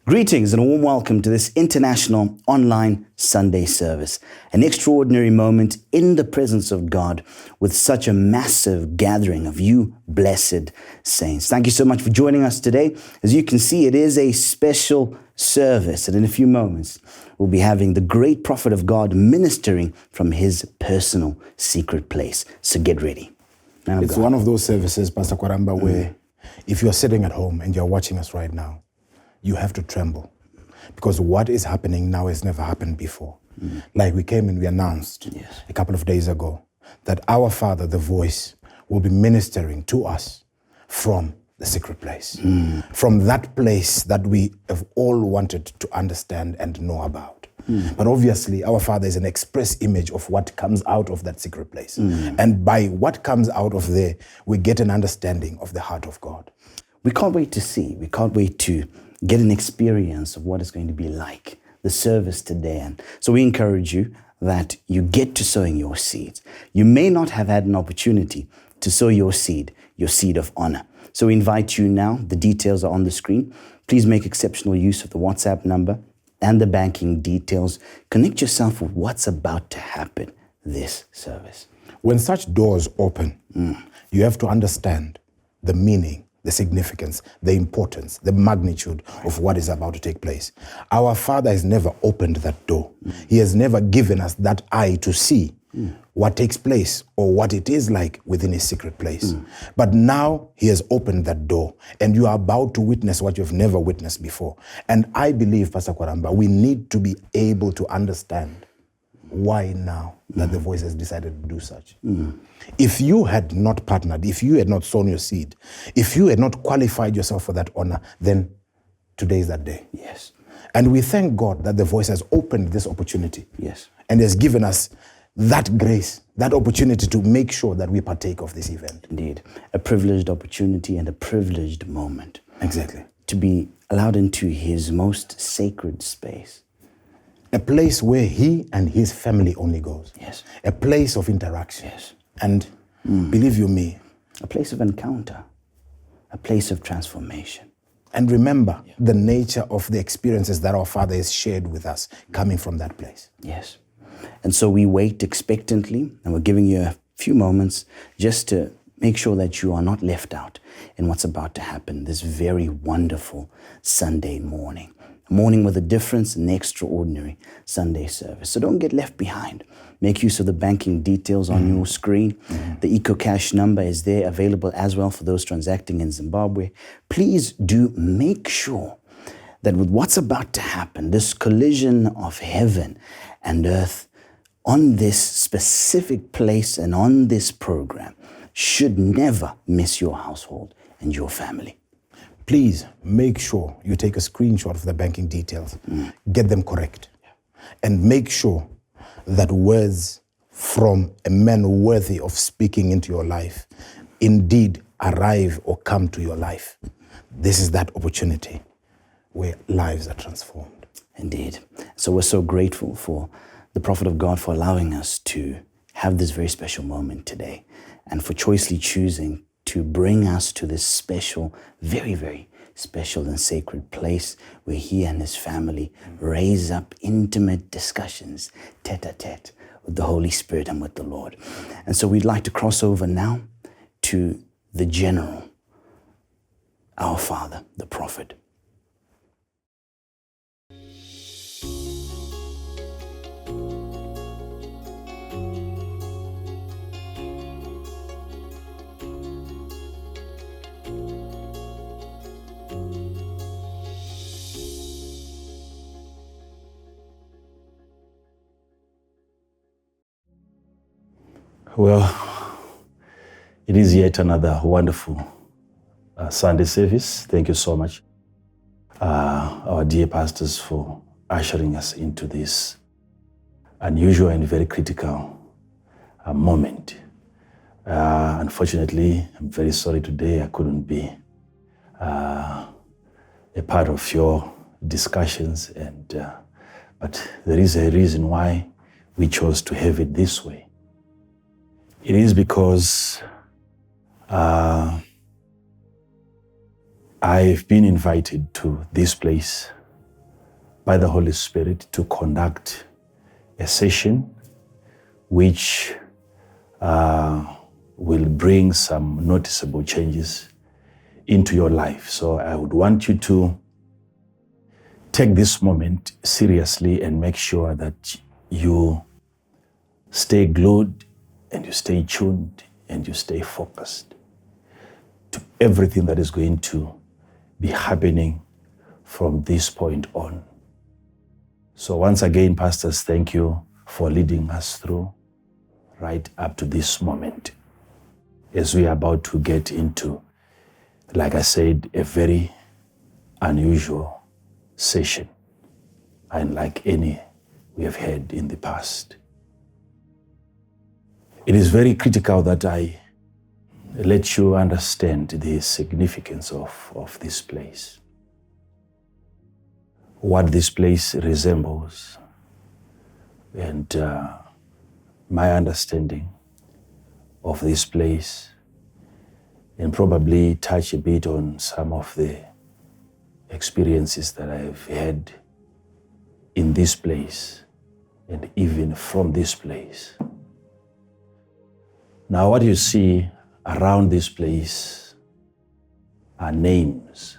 Greetings and a warm welcome to this international online Sunday service. An extraordinary moment in the presence of God with such a massive gathering of you blessed saints. Thank you so much for joining us today. As you can see, it is a special service, and in a few moments, we'll be having the great prophet of God ministering from his personal secret place. So get ready. It's one of those services, Pastor Kwaramba, where if you're sitting at home and you're watching us right now, you have to tremble, because what is happening now has never happened before. Like we came and we announced a couple of days ago that our Father, the voice, will be ministering to us from the secret place, from that place that we have all wanted to understand and know about. But obviously, our Father is an express image of what comes out of that secret place. And by what comes out of there, we get an understanding of the heart of God. We can't wait to see. We can't wait to get an experience of what it's going to be like, the service today. And so we encourage you that you get to sowing your seeds. You may not have had an opportunity to sow your seed of honor. So we invite you now. The details are on the screen. Please make exceptional use of the WhatsApp number and the banking details. Connect yourself with what's about to happen this service. When such doors open, you have to understand the meaning, the significance, the importance, the magnitude of what is about to take place. Our Father has never opened that door. He has never given us that eye to see what takes place or what it is like within his secret place. But now he has opened that door and you are about to witness what you've never witnessed before. And I believe, Pastor Kwaramba, we need to be able to understand why now that the voice has decided to do such. If you had not partnered, if you had not sown your seed, if you had not qualified yourself for that honor, then today is that day. Yes. And we thank God that the voice has opened this opportunity. Yes. And has given us that grace, that opportunity to make sure that we partake of this event. Indeed. A privileged opportunity and a privileged moment. Exactly. To be allowed into his most sacred space. A place where he and his family only goes. Yes. A place of interaction. Yes. And believe you me, a place of encounter, a place of transformation. And remember the nature of the experiences that our Father has shared with us coming from that place. Yes. And so we wait expectantly, and we're giving you a few moments just to make sure that you are not left out in what's about to happen this very wonderful Sunday morning. A morning with a difference, an extraordinary Sunday service. So don't get left behind. Make use of the banking details on your screen. The EcoCash number is there, available as well for those transacting in Zimbabwe. Please do make sure that with what's about to happen, this collision of heaven and earth on this specific place and on this program should never miss your household and your family. Please make sure you take a screenshot of the banking details, get them correct, and make sure that words from a man worthy of speaking into your life indeed arrive or come to your life. This is that opportunity where lives are transformed. Indeed. So we're so grateful for the prophet of God for allowing us to have this very special moment today and for choicely choosing to bring us to this special, very, very special and sacred place where he and his family raise up intimate discussions, tete-a-tete, with the Holy Spirit and with the Lord. And so we'd like to cross over now to the general, our Father, the prophet. Well, it is yet another wonderful Sunday service. Thank you so much, our dear pastors, for ushering us into this unusual and very critical moment. Unfortunately, I'm very sorry today I couldn't be a part of your discussions, but there is a reason why we chose to have it this way. It is because I've been invited to this place by the Holy Spirit to conduct a session which will bring some noticeable changes into your life. So I would want you to take this moment seriously and make sure that you stay glued and you stay tuned and you stay focused to everything that is going to be happening from this point on. So once again, pastors, thank you for leading us through right up to this moment as we are about to get into, like I said, a very unusual session, unlike any we have had in the past. It is very critical that I let you understand the significance of this place, what this place resembles, and my understanding of this place, and probably touch a bit on some of the experiences that I've had in this place and even from this place. Now, what you see around this place are names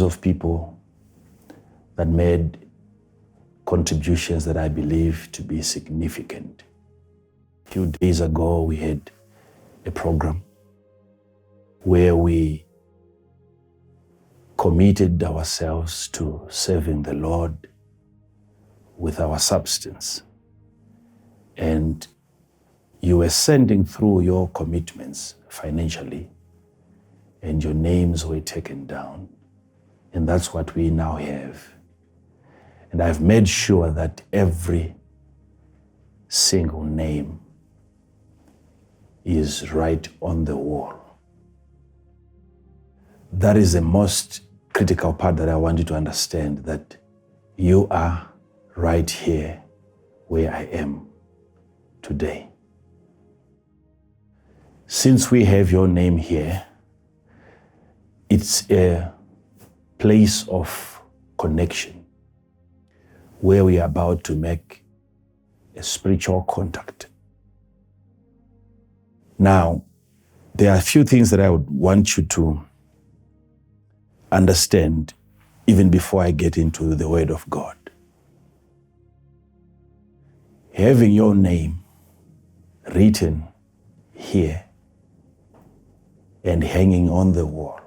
of people that made contributions that I believe to be significant. A few days ago, we had a program where we committed ourselves to serving the Lord with our substance. And you were sending through your commitments financially, and your names were taken down. And that's what we now have. And I've made sure that every single name is right on the wall. That is the most critical part that I want you to understand, that you are right here where I am today. Since we have your name here, it's a place of connection where we are about to make a spiritual contact. Now, there are a few things that I would want you to understand even before I get into the Word of God. Having your name written here and hanging on the wall,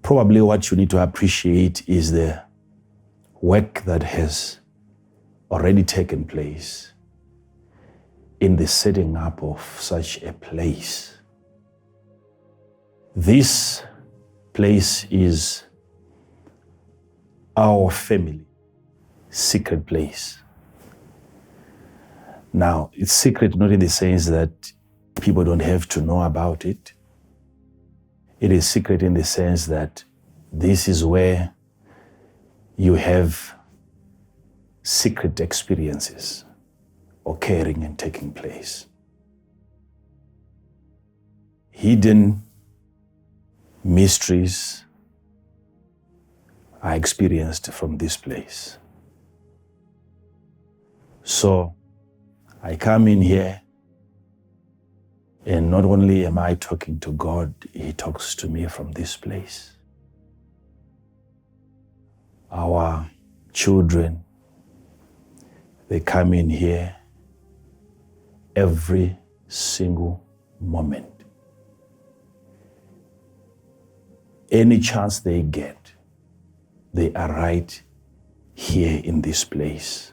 probably what you need to appreciate is the work that has already taken place in the setting up of such a place. This place is our family secret place. Now, it's secret not in the sense that people don't have to know about it. It is secret in the sense that this is where you have secret experiences occurring and taking place. Hidden mysteries are experienced from this place. So I come in here, and not only am I talking to God, He talks to me from this place. Our children, they come in here every single moment. Any chance they get, they are right here in this place,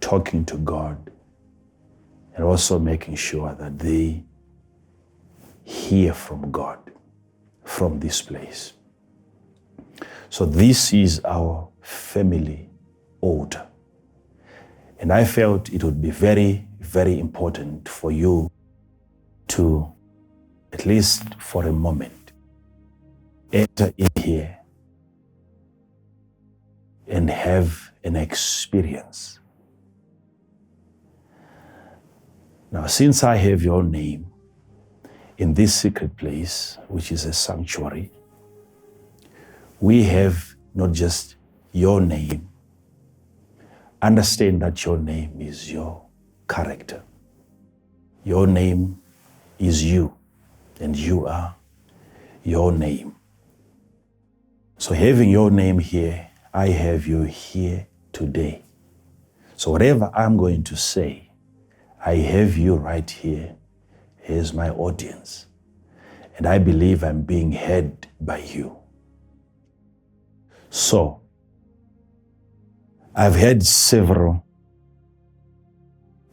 talking to God, and also making sure that they hear from God from this place. So this is our family altar. And I felt it would be very, very important for you to, at least for a moment, enter in here and have an experience. Now, since I have your name in this secret place, which is a sanctuary, we have not just your name. Understand that your name is your character. Your name is you, and you are your name. So having your name here, I have you here today. So whatever I'm going to say, I have you right here as my audience. And I believe I'm being heard by you. So, I've had several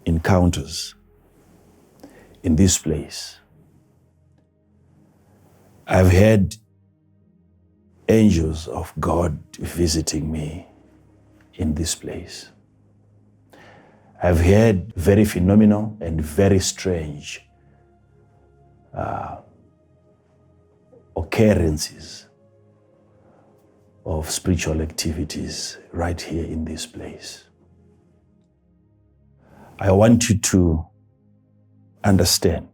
encounters in this place. I've had angels of God visiting me in this place. I've had very phenomenal and very strange occurrences of spiritual activities right here in this place. I want you to understand,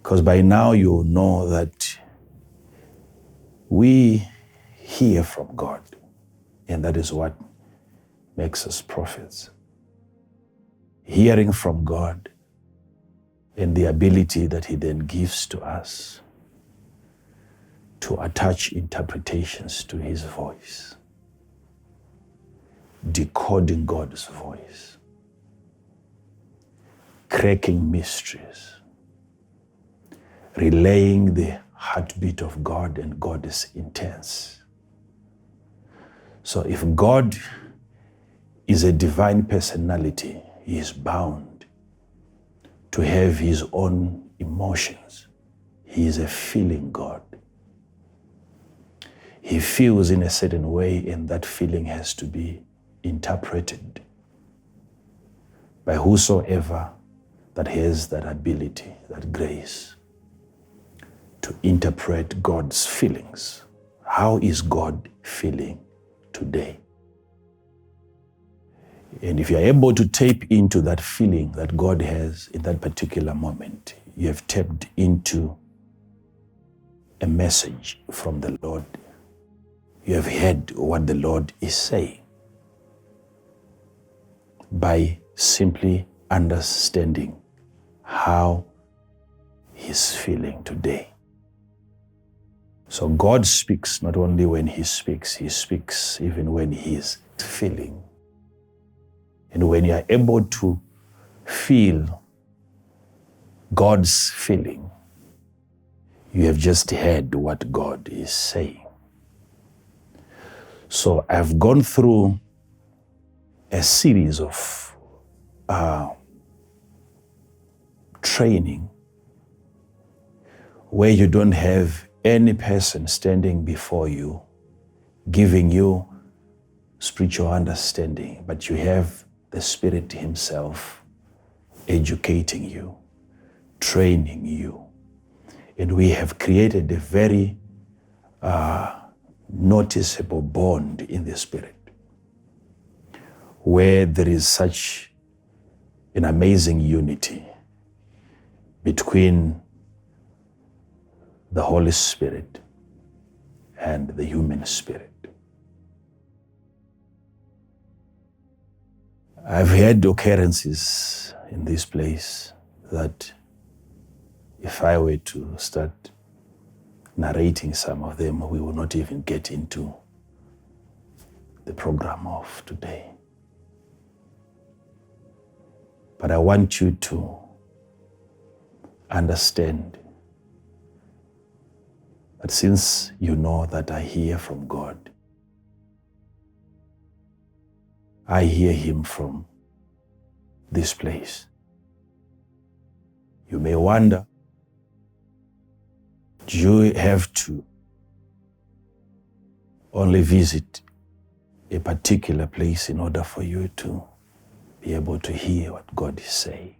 because by now you know that we hear from God, and that is what makes us prophets. Hearing from God and the ability that He then gives to us to attach interpretations to His voice, decoding God's voice, cracking mysteries, relaying the heartbeat of God and God's intents. So if God is a divine personality, He is bound to have His own emotions. He is a feeling God. He feels in a certain way, and that feeling has to be interpreted by whosoever that has that ability, that grace to interpret God's feelings. How is God feeling today? And if you're able to tap into that feeling that God has in that particular moment, you have tapped into a message from the Lord. You have heard what the Lord is saying by simply understanding how He's feeling today. So God speaks not only when He speaks even when He is feeling. And when you are able to feel God's feeling, you have just heard what God is saying. So I've gone through a series of training where you don't have any person standing before you giving you spiritual understanding, but you have the Spirit Himself educating you, training you. And we have created a very noticeable bond in the Spirit, where there is such an amazing unity between the Holy Spirit and the human spirit. I've had occurrences in this place that if I were to start narrating some of them, we will not even get into the program of today. But I want you to understand that since you know that I hear from God, I hear Him from this place. You may wonder, do you have to only visit a particular place in order for you to be able to hear what God is saying?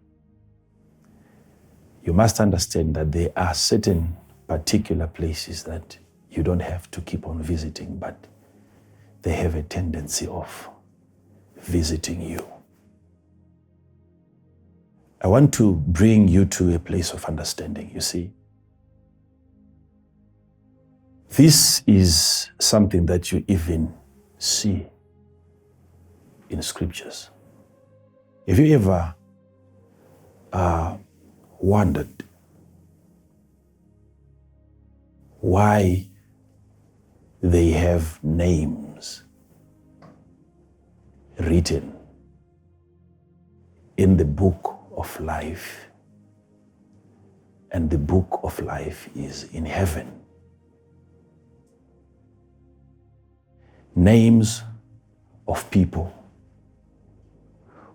You must understand that there are certain particular places that you don't have to keep on visiting, but they have a tendency of visiting you. I want to bring you to a place of understanding. You see, This is something that you even see in scriptures. Have you ever wondered why they have names written in the book of life, and the book of life is in heaven? Names of people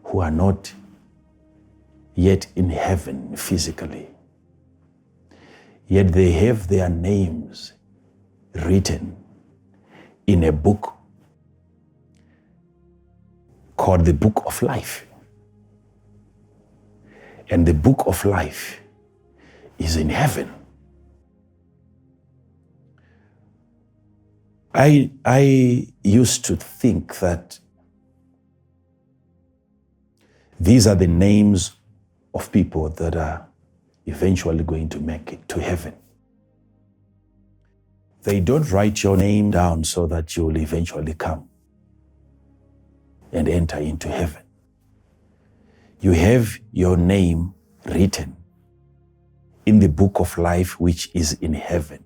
who are not yet in heaven physically, yet they have their names written in a book called the Book of Life. And the Book of Life is in heaven. I used to think that these are the names of people that are eventually going to make it to heaven. They don't write your name down so that you will eventually come and enter into heaven. You have your name written in the book of life, which is in heaven,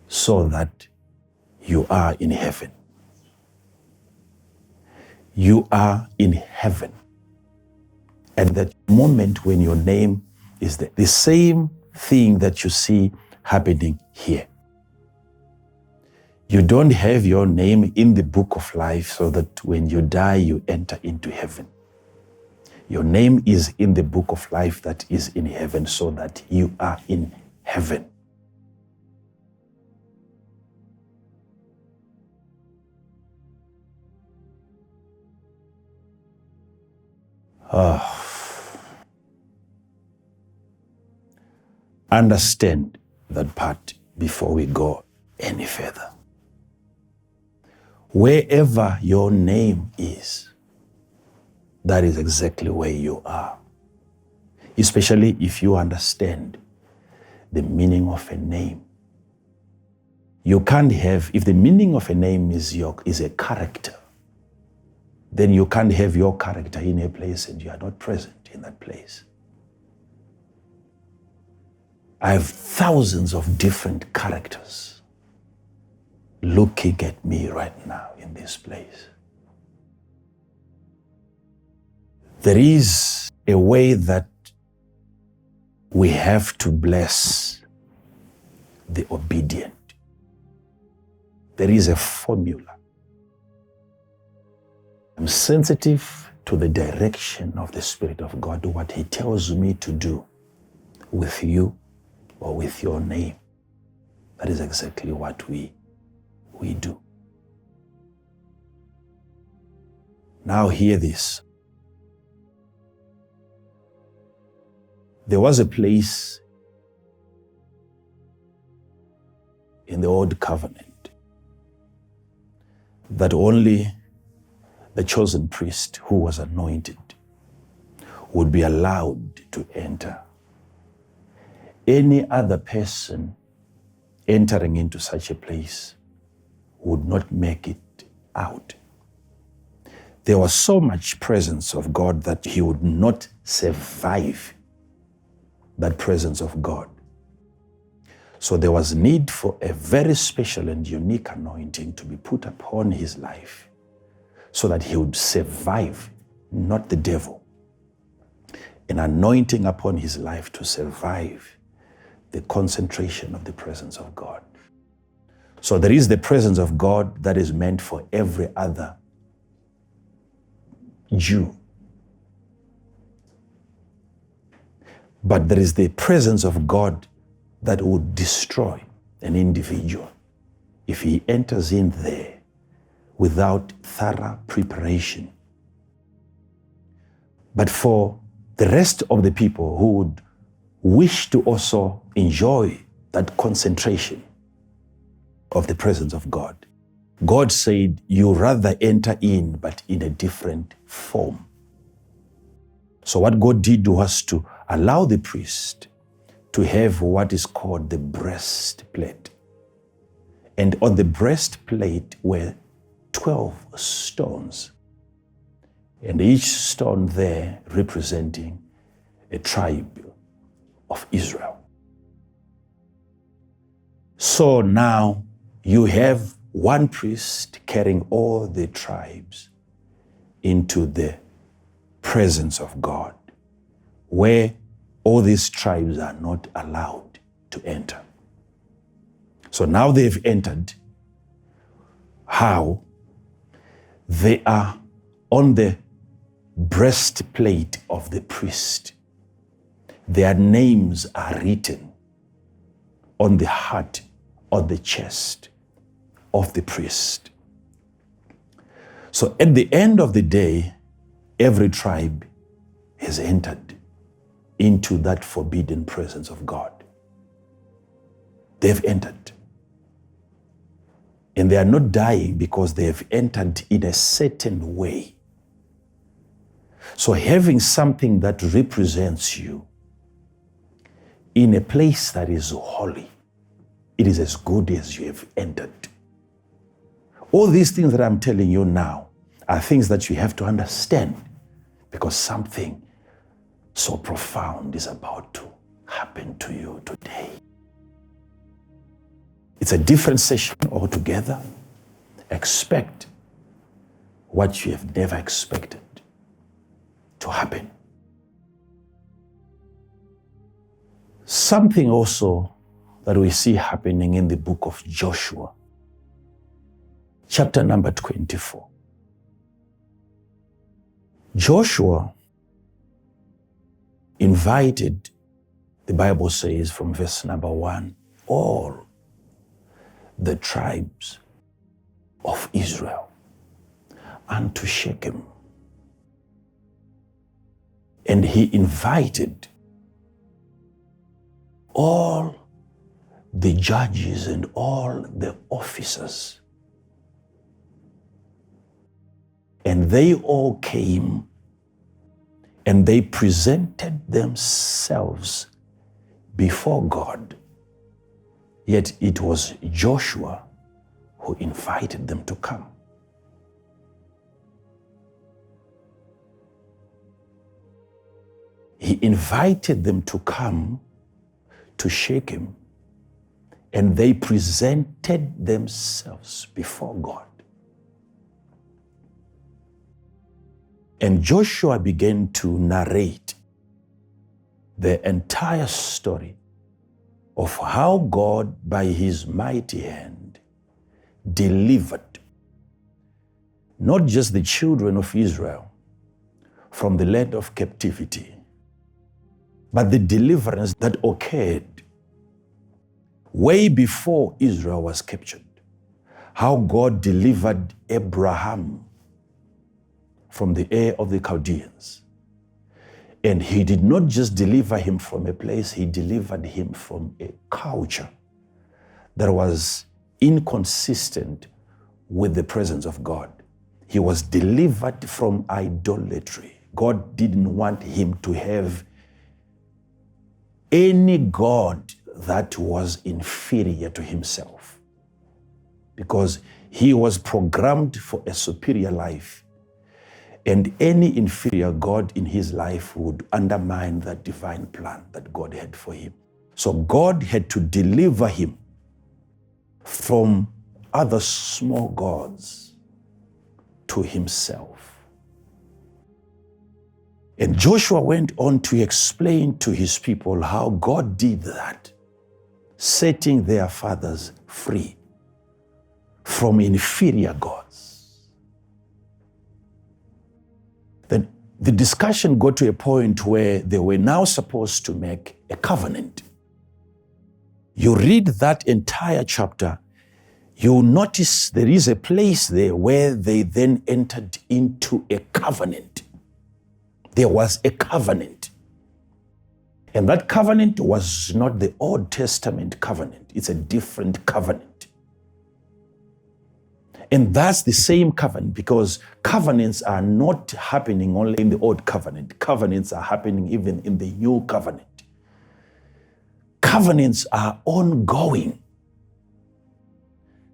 so that you are in heaven. You are in heaven. At that moment when your name is there, the same thing that you see happening here. You don't have your name in the book of life so that when you die, you enter into heaven. Your name is in the book of life that is in heaven so that you are in heaven. Understand that part before we go any further. Wherever your name is, that is exactly where you are. Especially if you understand the meaning of a name. You can't have, if the meaning of a name is a character, then you can't have your character in a place and you are not present in that place. I have thousands of different characters looking at me right now in this place. There is a way that we have to bless the obedient. There is a formula. I'm sensitive to the direction of the Spirit of God, what He tells me to do with you or with your name. That is exactly what we do. Now hear this. There was a place in the Old Covenant that only the chosen priest who was anointed would be allowed to enter. Any other person entering into such a place would not make it out. There was so much presence of God that he would not survive that presence of God. So there was need for a very special and unique anointing to be put upon his life so that he would survive, not the devil. An anointing upon his life to survive the concentration of the presence of God. So there is the presence of God that is meant for every other Jew. But there is the presence of God that would destroy an individual if he enters in there without thorough preparation. But for the rest of the people who would wish to also enjoy that concentration of the presence of God, God said, you rather enter in, but in a different form. So what God did was to allow the priest to have what is called the breastplate. And on the breastplate were 12 stones, and each stone there representing a tribe of Israel. So now you have one priest carrying all the tribes into the presence of God, where all these tribes are not allowed to enter. So now they've entered. How? They are on the breastplate of the priest. Their names are written on the heart or the chest of the priest. So at the end of the day, every tribe has entered into that forbidden presence of God. They've entered. And they are not dying because they have entered in a certain way. So having something that represents you in a place that is holy, it is as good as you have entered. All these things that I'm telling you now are things that you have to understand, because something so profound is about to happen to you today. It's a different session altogether. Expect what you have never expected to happen. Something also that we see happening in the book of Joshua, chapter number 24. Joshua invited, the Bible says from verse number 1, all the tribes of Israel unto Shechem. And he invited all the judges and all the officers. And they all came and they presented themselves before God. Yet it was Joshua who invited them to come. He invited them to come to Shechem, and they presented themselves before God. And Joshua began to narrate the entire story of how God, by his mighty hand, delivered not just the children of Israel from the land of captivity, but the deliverance that occurred way before Israel was captured. How God delivered Abraham from the Ur of the Chaldeans. And he did not just deliver him from a place, he delivered him from a culture that was inconsistent with the presence of God. He was delivered from idolatry. God didn't want him to have any God that was inferior to himself, because he was programmed for a superior life. And any inferior God in his life would undermine that divine plan that God had for him. So God had to deliver him from other small gods to himself. And Joshua went on to explain to his people how God did that, setting their fathers free from inferior gods. Then the discussion got to a point where they were now supposed to make a covenant. You read that entire chapter, you'll notice there is a place there where they then entered into a covenant. There was a covenant. And that covenant was not the Old Testament covenant. It's a different covenant. And that's the same covenant, because covenants are not happening only in the Old Covenant. Covenants are happening even in the New Covenant. Covenants are ongoing.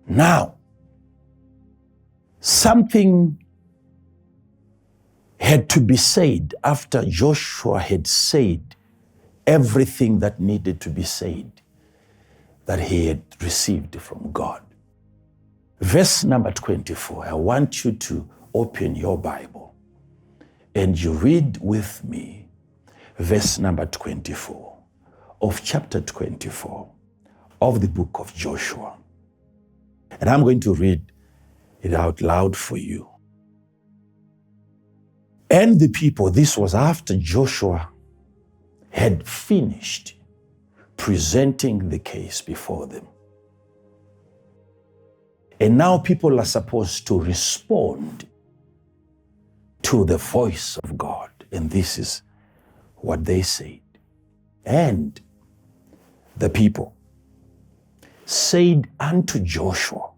Now, something had to be said after Joshua had said everything that needed to be said that he had received from God. Verse number 24, I want you to open your Bible and you read with me verse number 24 of chapter 24 of the book of Joshua. And I'm going to read it out loud for you. And the people, this was after Joshua had finished presenting the case before them. And now people are supposed to respond to the voice of God. And this is what they said. And the people said unto Joshua.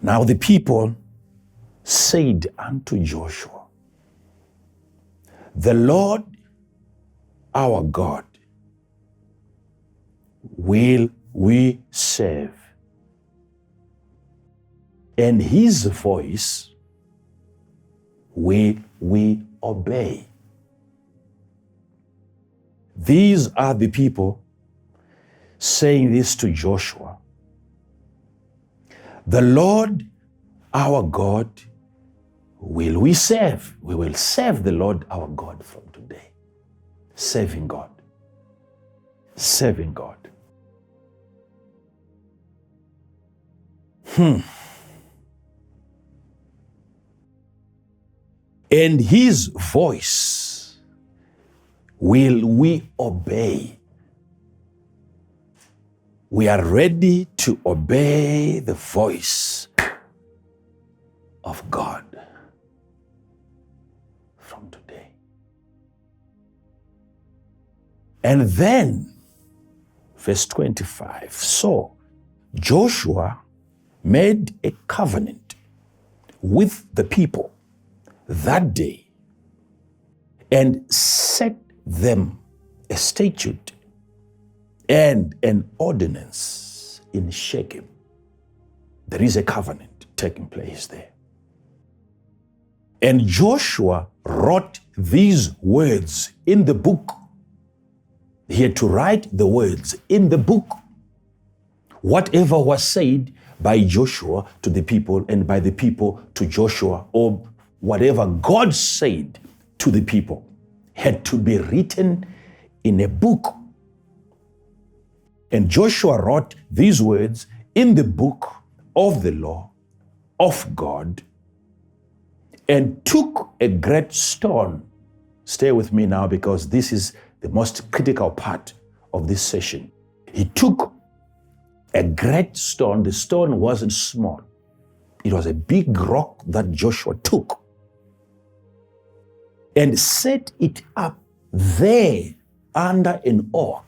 Now the people said unto Joshua, the Lord our God will we serve, and his voice will we obey. These are the people saying this to Joshua. The Lord our God will we serve. We will serve the Lord our God from today. Serving God. Serving God. And his voice will we obey. We are ready to obey the voice of God from today. And then, verse 25, so Joshua made a covenant with the people that day and set them a statute and an ordinance in Shechem. There is a covenant taking place there. And Joshua wrote these words in the book. He had to write the words in the book. Whatever was said by Joshua to the people and by the people to Joshua, or whatever God said to the people, had to be written in a book. And Joshua wrote these words in the book of the law of God and took a great stone. Stay with me now because this is the most critical part of this session. He took a great stone. The stone wasn't small. It was a big rock that Joshua took and set it up there under an oak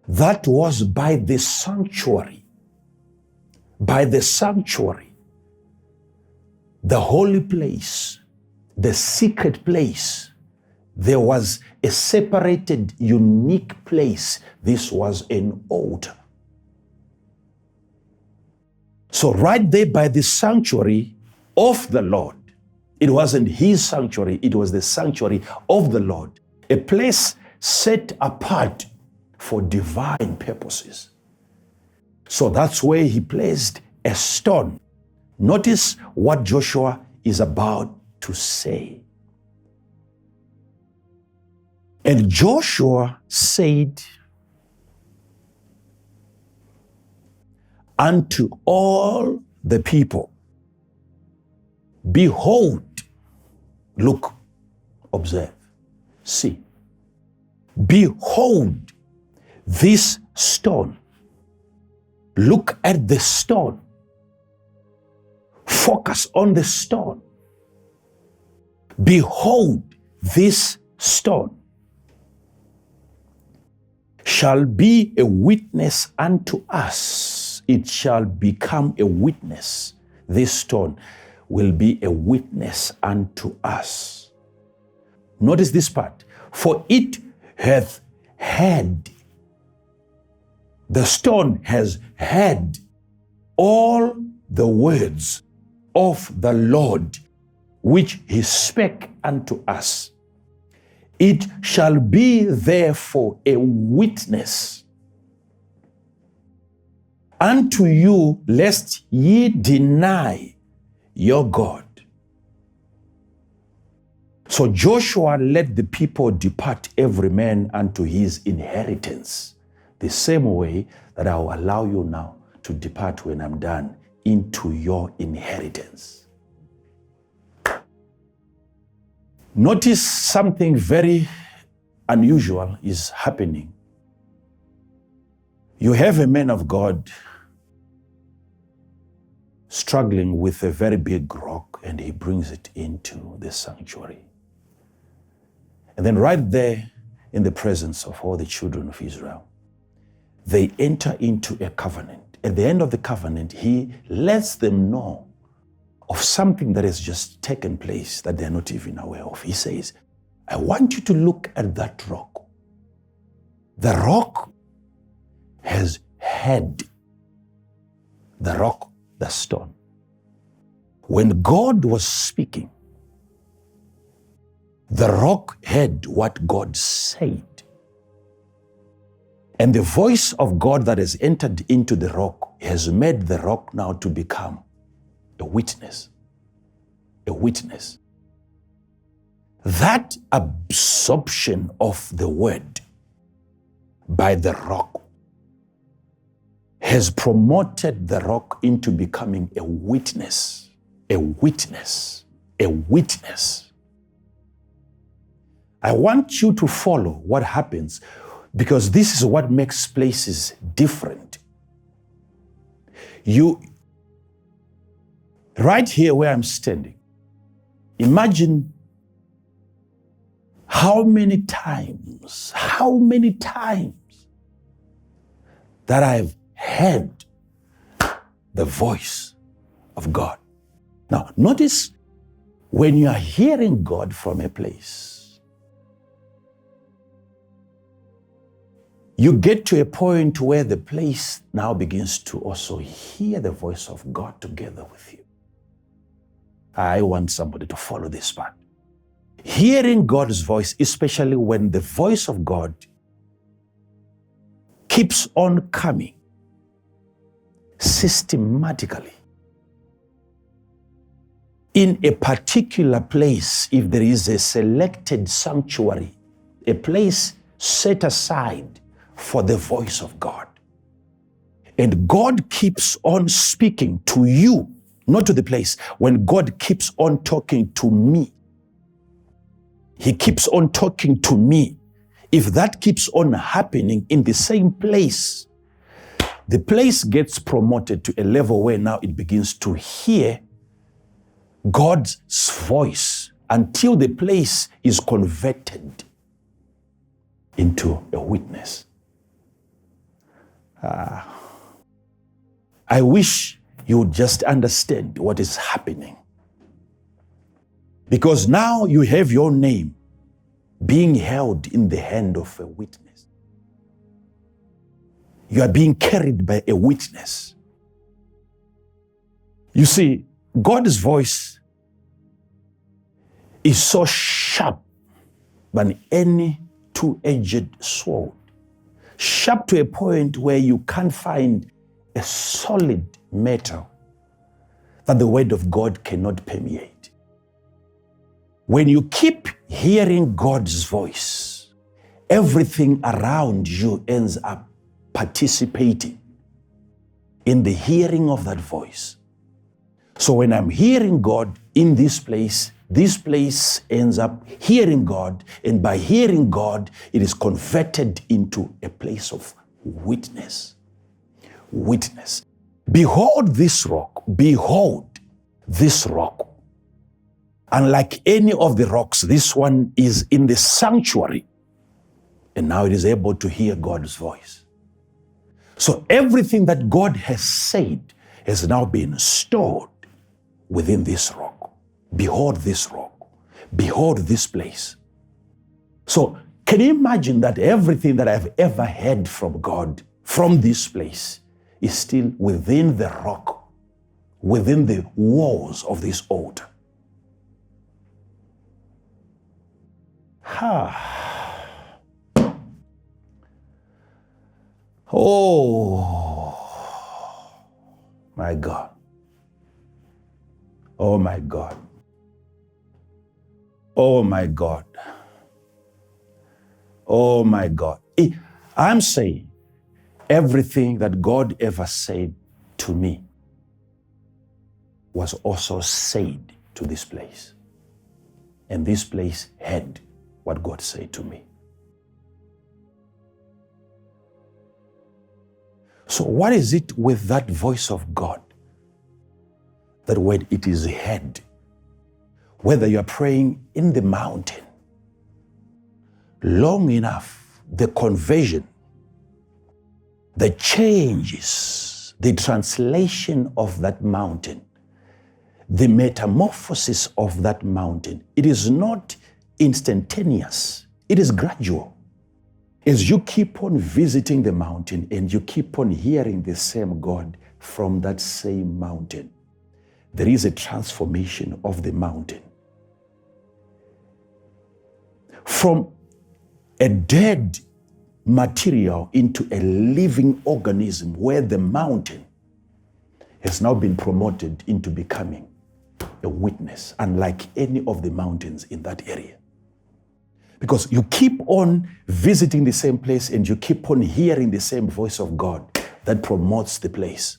that was by the sanctuary. By the sanctuary, the holy place, the secret place. There was a separated, unique place. This was an altar. So right there by the sanctuary of the Lord, it wasn't his sanctuary, it was the sanctuary of the Lord, a place set apart for divine purposes. So that's where he placed a stone. Notice what Joshua is about to say. And Joshua said unto all the people, behold, look, observe, see, behold this stone. Look at the stone. Focus on the stone. Behold this stone shall be a witness unto us. It shall become a witness. This stone will be a witness unto us. Notice this part. For it hath had The stone has heard all the words of the Lord, which he spake unto us. It shall be therefore a witness unto you, lest ye deny your God. So Joshua let the people depart, every man unto his inheritance, the same way that I will allow you now to depart when I'm done into your inheritance. Notice something very unusual is happening. You have a man of God struggling with a very big rock, and he brings it into the sanctuary. And then right there in the presence of all the children of Israel, they enter into a covenant. At the end of the covenant, he lets them know of something that has just taken place that they're not even aware of. He says, I want you to look at that rock. The rock has heard. The rock, the stone. When God was speaking, the rock heard what God said. And the voice of God that has entered into the rock has made the rock now to become a witness. A witness. That absorption of the word by the rock has promoted the rock into becoming a witness. A witness. A witness. I want you to follow what happens, because this is what makes places different. Right here where I'm standing, imagine how many times that I've heard the voice of God. Now, notice when you are hearing God from a place, you get to a point where the place now begins to also hear the voice of God together with you. I want somebody to follow this part. Hearing God's voice, especially when the voice of God keeps on coming systematically in a particular place. If there is a selected sanctuary, a place set aside for the voice of God, and God keeps on speaking to you, not to the place. When God keeps on talking to me, he keeps on talking to me. If that keeps on happening in the same place, the place gets promoted to a level where now it begins to hear God's voice until the place is converted into a witness. I wish you would just understand what is happening. Because now you have your name being held in the hand of a witness. You are being carried by a witness. You see, God's voice is so sharp than any two-edged sword. Sharp to a point where you can't find a solid metal that the word of God cannot permeate. When you keep hearing God's voice, everything around you ends up participating in the hearing of that voice. So when I'm hearing God in this place ends up hearing God, and by hearing God, it is converted into a place of witness. Witness. Behold this rock. Behold this rock. Unlike any of the rocks, this one is in the sanctuary, and now it is able to hear God's voice. So everything that God has said has now been stored within this rock. Behold this rock. Behold this place. So can you imagine that everything that I've ever heard from God from this place is still within the rock, within the walls of this altar. Oh, my God. Oh, my God. Oh, my God. Oh, my God. I'm saying everything that God ever said to me was also said to this place. And this place had what God said to me. So what is it with that voice of God that when it is heard, whether you are praying in the mountain, long enough, the conversion, the changes, the translation of that mountain, the metamorphosis of that mountain, it is not instantaneous, it is gradual. As you keep on visiting the mountain and you keep on hearing the same God from that same mountain, there is a transformation of the mountain. From a dead material into a living organism where the mountain has now been promoted into becoming a witness, unlike any of the mountains in that area. Because you keep on visiting the same place and you keep on hearing the same voice of God that promotes the place.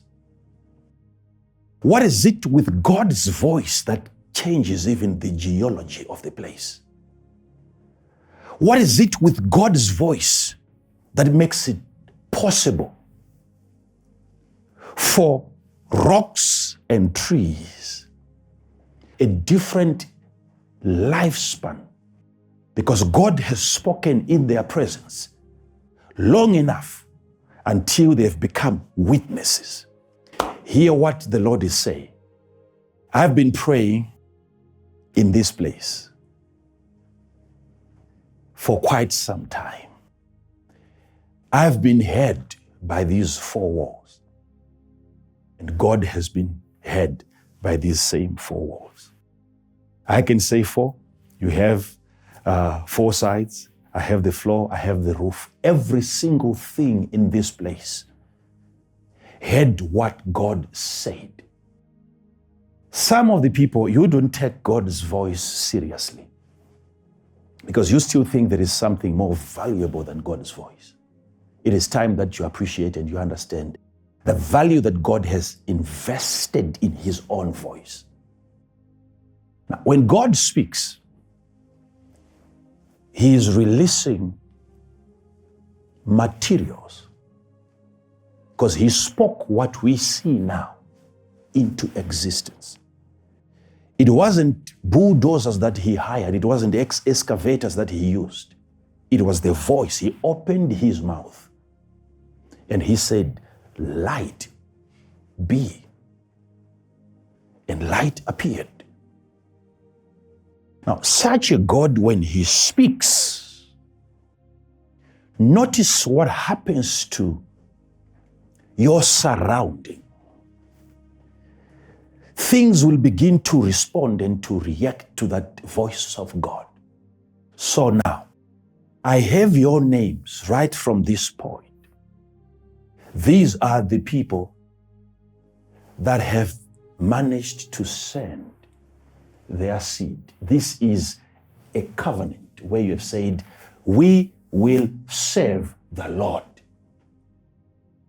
What is it with God's voice that changes even the geology of the place? What is it with God's voice that makes it possible for rocks and trees a different lifespan? Because God has spoken in their presence long enough until they've become witnesses. Hear what the Lord is saying. I've been praying in this place for quite some time. I've been heard by these four walls, and God has been heard by these same four walls. I can say four. You have four sides. I have the floor. I have the roof. Every single thing in this place heard what God said. Some of the people, you don't take God's voice seriously because you still think there is something more valuable than God's voice. It is time that you appreciate and you understand the value that God has invested in His own voice. Now, when God speaks, He is releasing materials because He spoke what we see now into existence. It wasn't bulldozers that He hired. It wasn't excavators that He used. It was the voice. He opened His mouth and He said, "Light be." And light appeared. Now, such a God, when He speaks, notice what happens to your surrounding. Things will begin to respond and to react to that voice of God. So now, I have your names right from this point. These are the people that have managed to send their seed. This is a covenant where you have said, we will serve the Lord,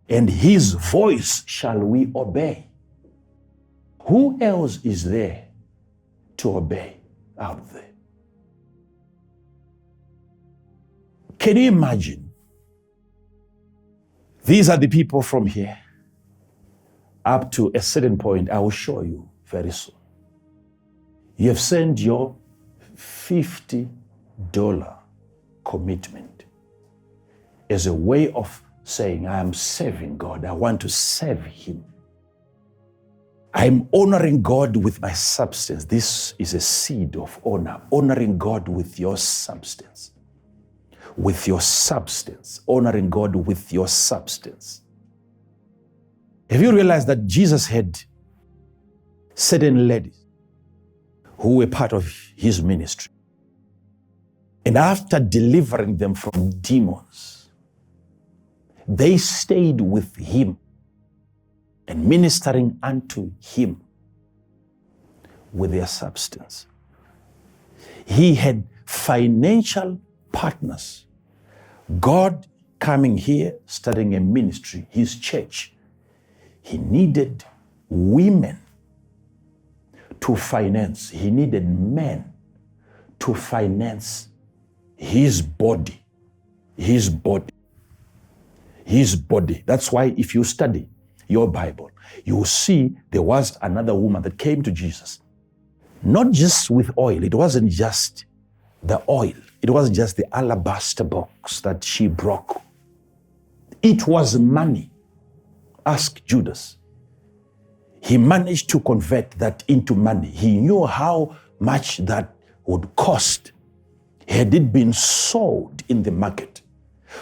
and His voice shall we obey. Who else is there to obey out there? Can you imagine? These are the people from here up to a certain point. I will show you very soon. You have sent your $50 commitment as a way of saying, I am serving God. I want to serve Him. I'm honoring God with my substance. This is a seed of honor, honoring God with your substance. with your substance, honoring God with your substance. Have you realized that Jesus had certain ladies who were part of his ministry? And after delivering them from demons, they stayed with him and ministering unto him with their substance. He had financial partners. God coming here, starting a ministry, his church. He needed women to finance. He needed men to finance his body. His body. His body. That's why if you study your Bible, you will see there was another woman that came to Jesus. Not just with oil. It wasn't just the oil. It wasn't just the alabaster box that she broke. It was money. Ask Judas. He managed to convert that into money. He knew how much that would cost had it been sold in the market.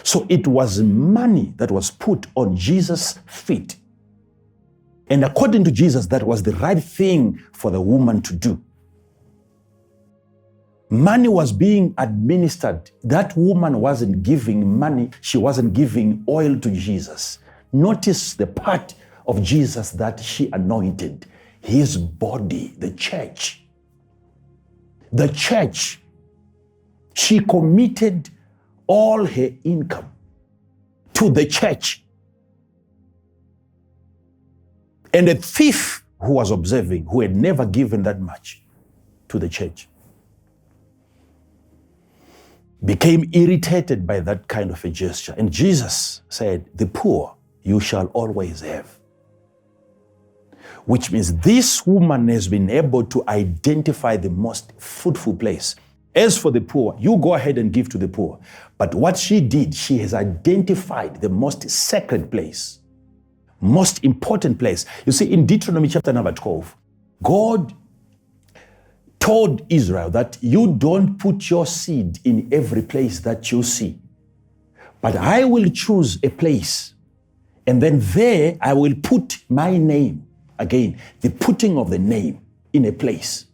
So it was money that was put on Jesus' feet. And according to Jesus, that was the right thing for the woman to do. Money was being administered. That woman wasn't giving money. She wasn't giving oil to Jesus. Notice the part of Jesus that she anointed. His body, the church. The church. She committed all her income to the church. And a thief who was observing, who had never given that much to the church, became irritated by that kind of a gesture. And Jesus said, the poor you shall always have. Which means this woman has been able to identify the most fruitful place. As for the poor, you go ahead and give to the poor. But what she did, she has identified the most sacred place, most important place. You see, in Deuteronomy chapter number 12, God told Israel that you don't put your seed in every place that you see, but I will choose a place, and then there I will put my name. Again, the putting of the name in a place.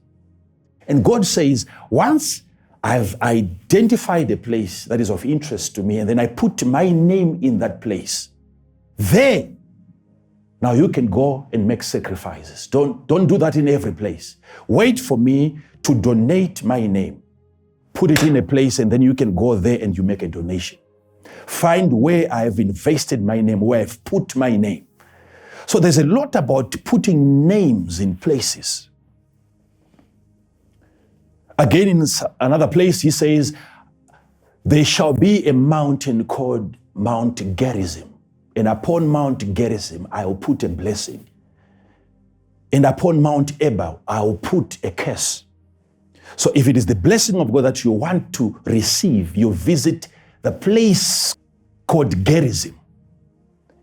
And God says, once I've identified a place that is of interest to me, and then I put my name in that place, there, now you can go and make sacrifices. Don't do that in every place. Wait for me to donate my name. Put it in a place, and then you can go there and you make a donation. Find where I have invested my name, where I've put my name. So there's a lot about putting names in places. Again, in another place, he says, there shall be a mountain called Mount Gerizim. And upon Mount Gerizim, I will put a blessing. And upon Mount Ebal, I will put a curse. So if it is the blessing of God that you want to receive, you visit the place called Gerizim.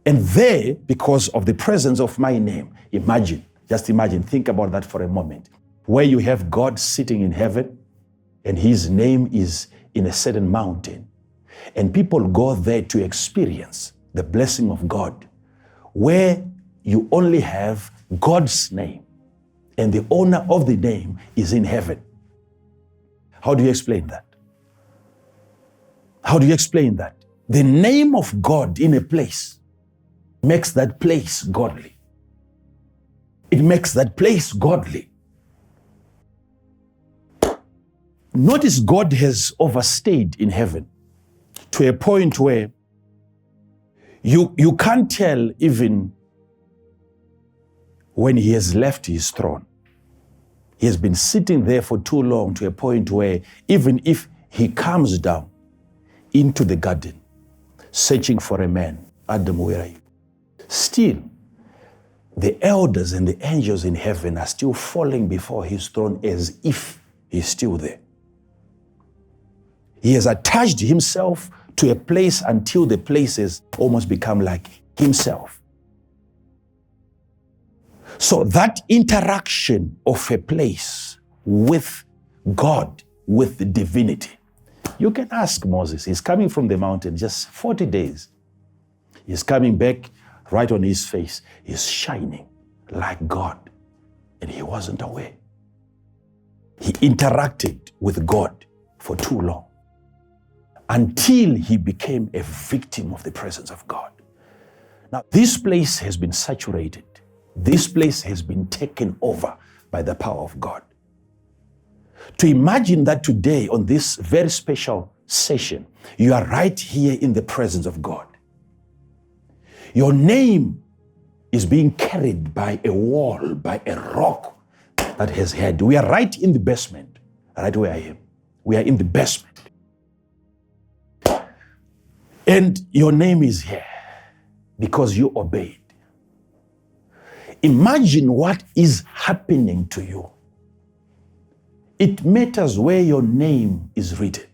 And there, because of the presence of my name, just imagine, think about that for a moment, where you have God sitting in heaven and his name is in a certain mountain. And people go there to experience the blessing of God, where you only have God's name and the owner of the name is in heaven. How do you explain that? How do you explain that? The name of God in a place makes that place godly. It makes that place godly. Notice God has overstayed in heaven to a point where you can't tell even when he has left his throne. He has been sitting there for too long to a point where even if he comes down into the garden, searching for a man, Adam, where are you? Still, the elders and the angels in heaven are still falling before his throne as if he's still there. He has attached himself to a place until the places almost become like himself. So that interaction of a place with God, with the divinity, You can ask Moses. He's coming from the mountain, just 40 days. He's coming back right on his face. He's shining like God. And he wasn't aware. He interacted with God for too long until he became a victim of the presence of God. Now, this place has been saturated. This place has been taken over by the power of God. To imagine that today, on this very special session, you are right here in the presence of God. Your name is being carried by a wall, by a rock that has head. We are right in the basement, right where I am. We are in the basement. And your name is here because you obeyed. Imagine what is happening to you. It matters where your name is written.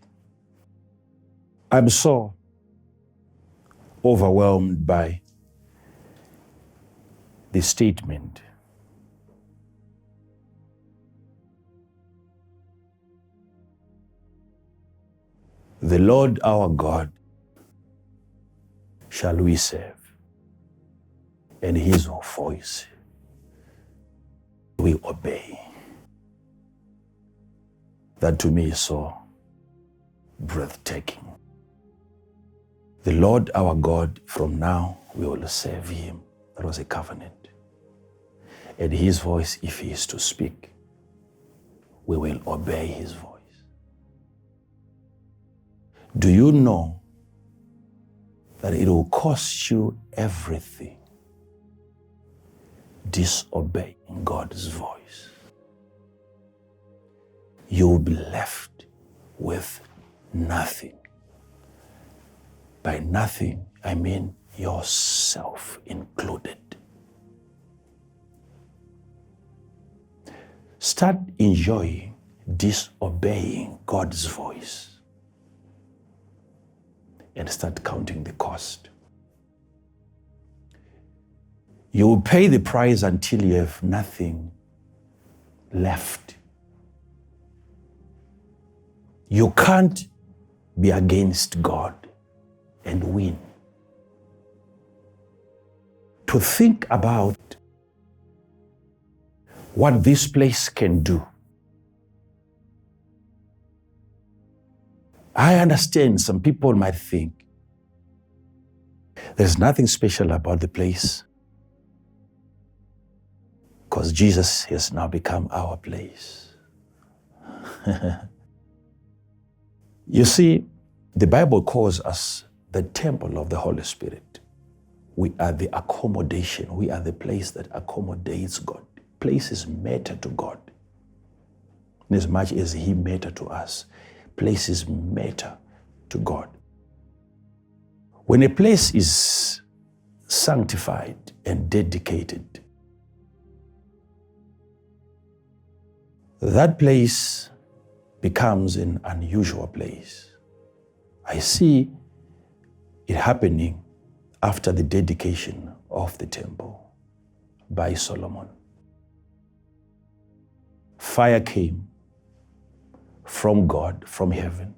I'm so overwhelmed by the statement. The Lord our God shall we serve, and his voice we obey. That to me is so breathtaking. The Lord our God, from now we will serve him. That was a covenant. And his voice, if he is to speak, we will obey his voice. Do you know that it will cost you everything disobeying God's voice? You will be left with nothing. By nothing, I mean yourself included. Start enjoying disobeying God's voice and start counting the cost. You will pay the price until you have nothing left. You can't be against God and win. To think about what this place can do. I understand some people might think there's nothing special about the place because Jesus has now become our place. You see, the Bible calls us the temple of the Holy Spirit. We are the accommodation. We are the place that accommodates God. Places matter to God. And as much as he matters to us, places matter to God. When a place is sanctified and dedicated, that place becomes an unusual place. I see it happening after the dedication of the temple by Solomon. Fire came from God, from heaven,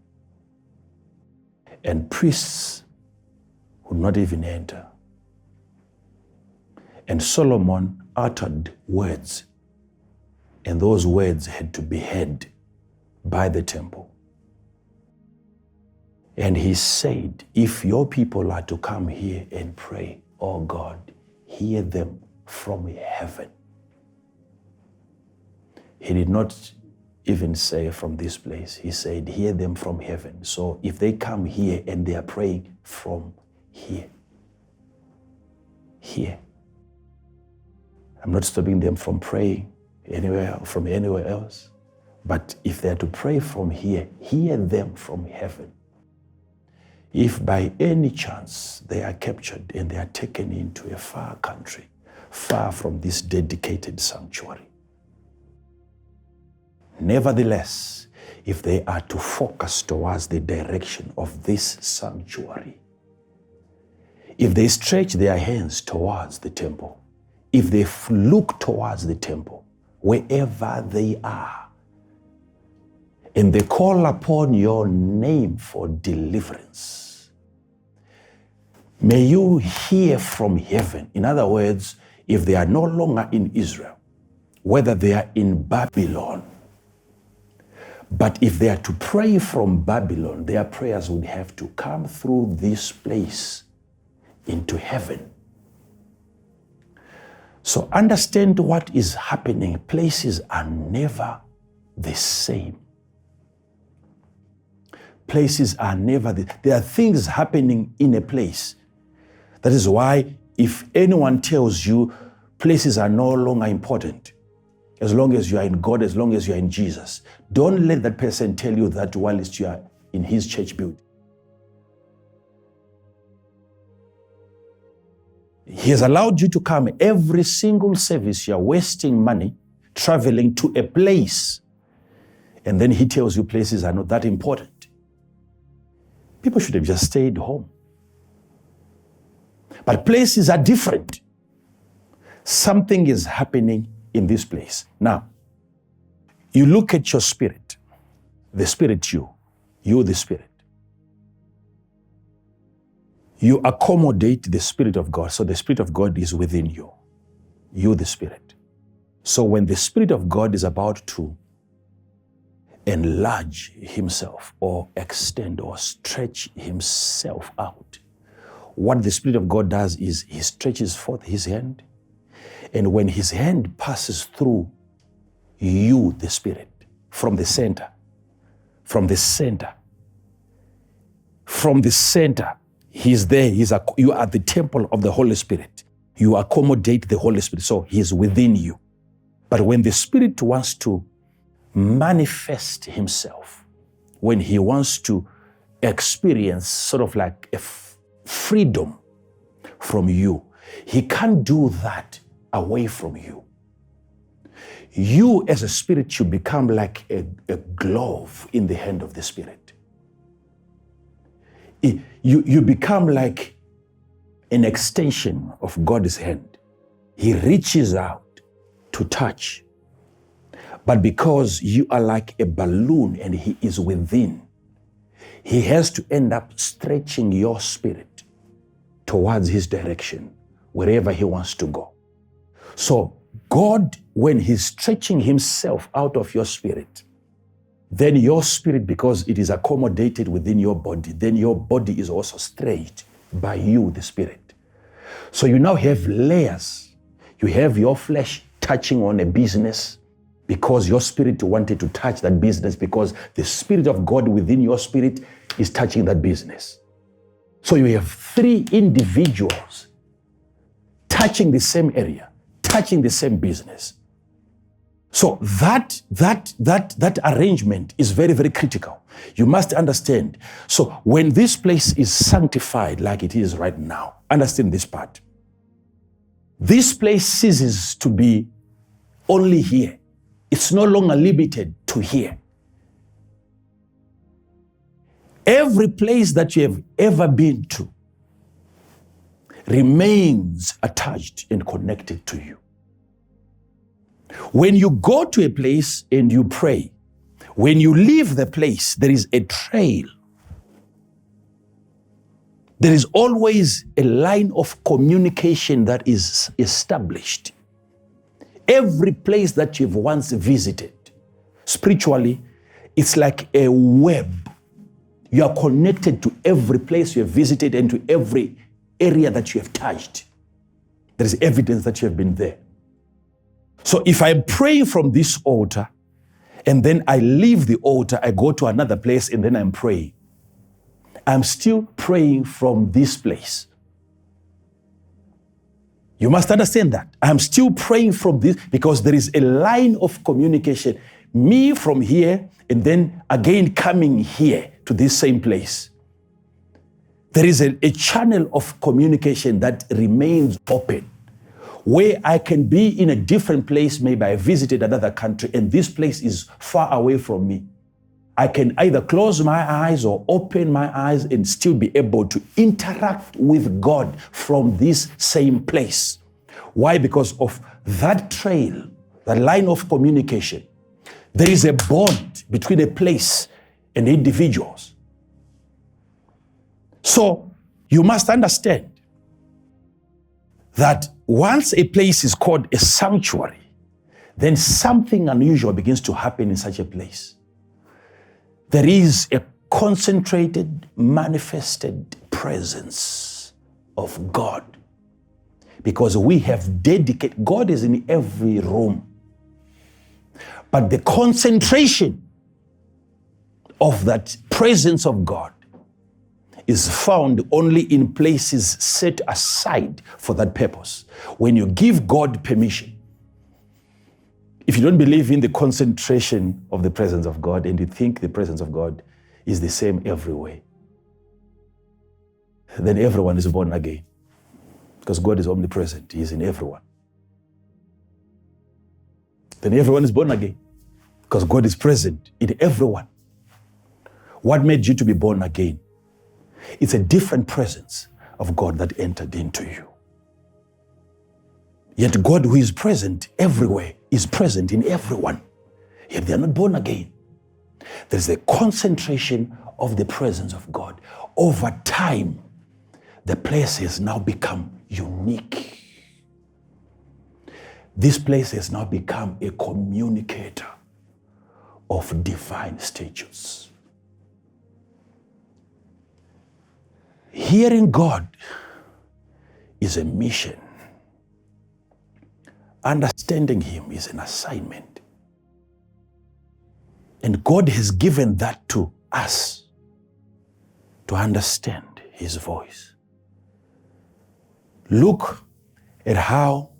and priests would not even enter. And Solomon uttered words, and those words had to be heard by the temple. And he said, if your people are to come here and pray, oh God, hear them from heaven. He did not even say from this place. He said, hear them from heaven. So if they come here and they are praying from here, I'm not stopping them from praying from anywhere else. But if they are to pray from here, hear them from heaven. If by any chance they are captured and they are taken into a far country, far from this dedicated sanctuary, nevertheless, if they are to focus towards the direction of this sanctuary, if they stretch their hands towards the temple, if they look towards the temple, wherever they are, and they call upon your name for deliverance, may you hear from heaven. In other words, if they are no longer in Israel, whether they are in Babylon, but if they are to pray from Babylon, their prayers would have to come through this place into heaven. So understand what is happening. Places are never the same. Places are never there are things happening in a place. That is why if anyone tells you places are no longer important, as long as you are in God, as long as you are in Jesus, don't let that person tell you that whilst you are in his church building. He has allowed you to come every single service. You are wasting money traveling to a place, and then he tells you places are not that important. People should have just stayed home. But places are different. Something is happening in this place. Now, you look at your spirit, the spirit you the spirit. You accommodate the Spirit of God. So the Spirit of God is within you. You the Spirit. So when the Spirit of God is about to enlarge himself or extend or stretch himself out, what the Spirit of God does is he stretches forth his hand. And when his hand passes through you, the Spirit, from the center, he's there. You are the temple of the Holy Spirit. You accommodate the Holy Spirit, so he's within you. But when the Spirit wants to manifest himself, when he wants to experience sort of like a freedom from you, he can't do that away from you. You as a spirit should become like a glove in the hand of the Spirit. You become like an extension of God's hand. He reaches out to touch. But because you are like a balloon and he is within, he has to end up stretching your spirit towards his direction, wherever he wants to go. So God, when he's stretching himself out of your spirit, then your spirit, because it is accommodated within your body, then your body is also stretched by you, the Spirit. So you now have layers. You have your flesh touching on a business because your spirit wanted to touch that business, because the Spirit of God within your spirit is touching that business. So you have three individuals touching the same area, touching the same business. So that arrangement is very, very critical. You must understand. So when this place is sanctified like it is right now, understand this part. This place ceases to be only here. It's no longer limited to here. Every place that you have ever been to remains attached and connected to you. When you go to a place and you pray, when you leave the place, there is a trail. There is always a line of communication that is established. Every place that you've once visited, spiritually, it's like a web. You are connected to every place you have visited and to every area that you have touched. There is evidence that you have been there. So if I'm praying from this altar, and then I leave the altar, I go to another place, and then I'm praying, I'm still praying from this place. You must understand that. I'm still praying from this because there is a line of communication. Me from here, and then again coming here to this same place. There is a channel of communication that remains open, where I can be in a different place. Maybe I visited another country and this place is far away from me. I can either close my eyes or open my eyes and still be able to interact with God from this same place. Why? Because of that trail, that line of communication. There is a bond between a place and individuals. So you must understand that once a place is called a sanctuary, then something unusual begins to happen in such a place. There is a concentrated, manifested presence of God. Because we have dedicated, God is in every room. But the concentration of that presence of God is found only in places set aside for that purpose. When you give God permission, if you don't believe in the concentration of the presence of God and you think the presence of God is the same everywhere, then everyone is born again. Because God is omnipresent, He is in everyone. Then everyone is born again. Because God is present in everyone. What made you to be born again? It's a different presence of God that entered into you. Yet God, who is present everywhere, is present in everyone. Yet they are not born again. There's a concentration of the presence of God. Over time, the place has now become unique. This place has now become a communicator of divine statutes. Hearing God is a mission. Understanding Him is an assignment. And God has given that to us to understand His voice. Look at how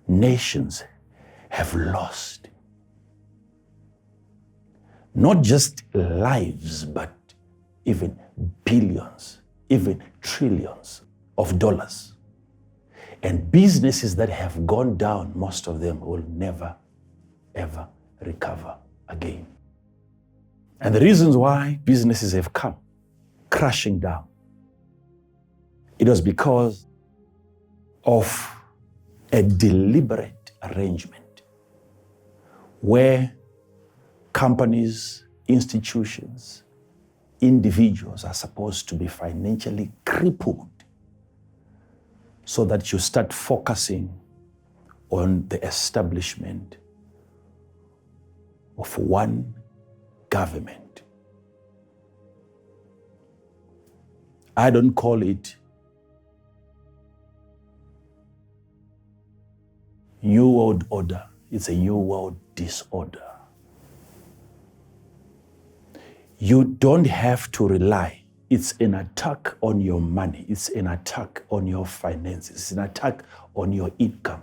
nations have lost not just lives, but even billions, even trillions of dollars. And businesses that have gone down, most of them will never, ever recover again. And the reasons why businesses have come crashing down, it was because of a deliberate arrangement where companies, institutions, individuals are supposed to be financially crippled so that you start focusing on the establishment of one government. I don't call it New World Order. It's a New World Disorder. You don't have to rely. It's an attack on your money. It's an attack on your finances. It's an attack on your income.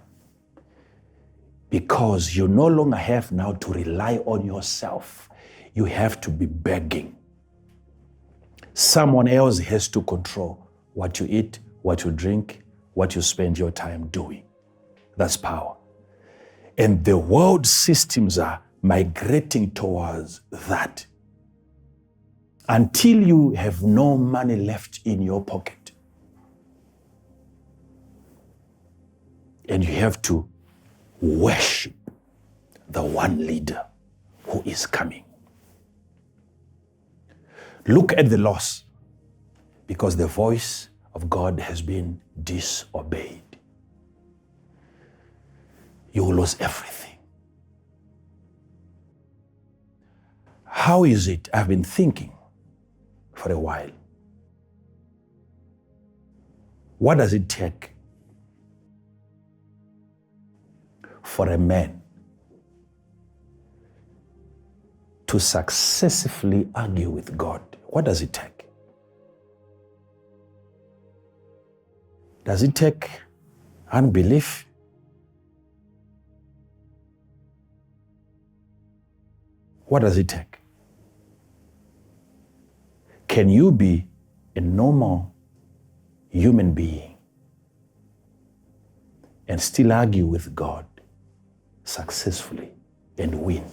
Because you no longer have now to rely on yourself. You have to be begging. Someone else has to control what you eat, what you drink, what you spend your time doing. That's power. And the world systems are migrating towards that. Until you have no money left in your pocket. And you have to worship the one leader who is coming. Look at the loss, because the voice of God has been disobeyed. You will lose everything. How is it? I've been thinking for a while. What does it take for a man to successfully argue with God? What does it take? Does it take unbelief? What does it take? Can you be a normal human being and still argue with God successfully and win?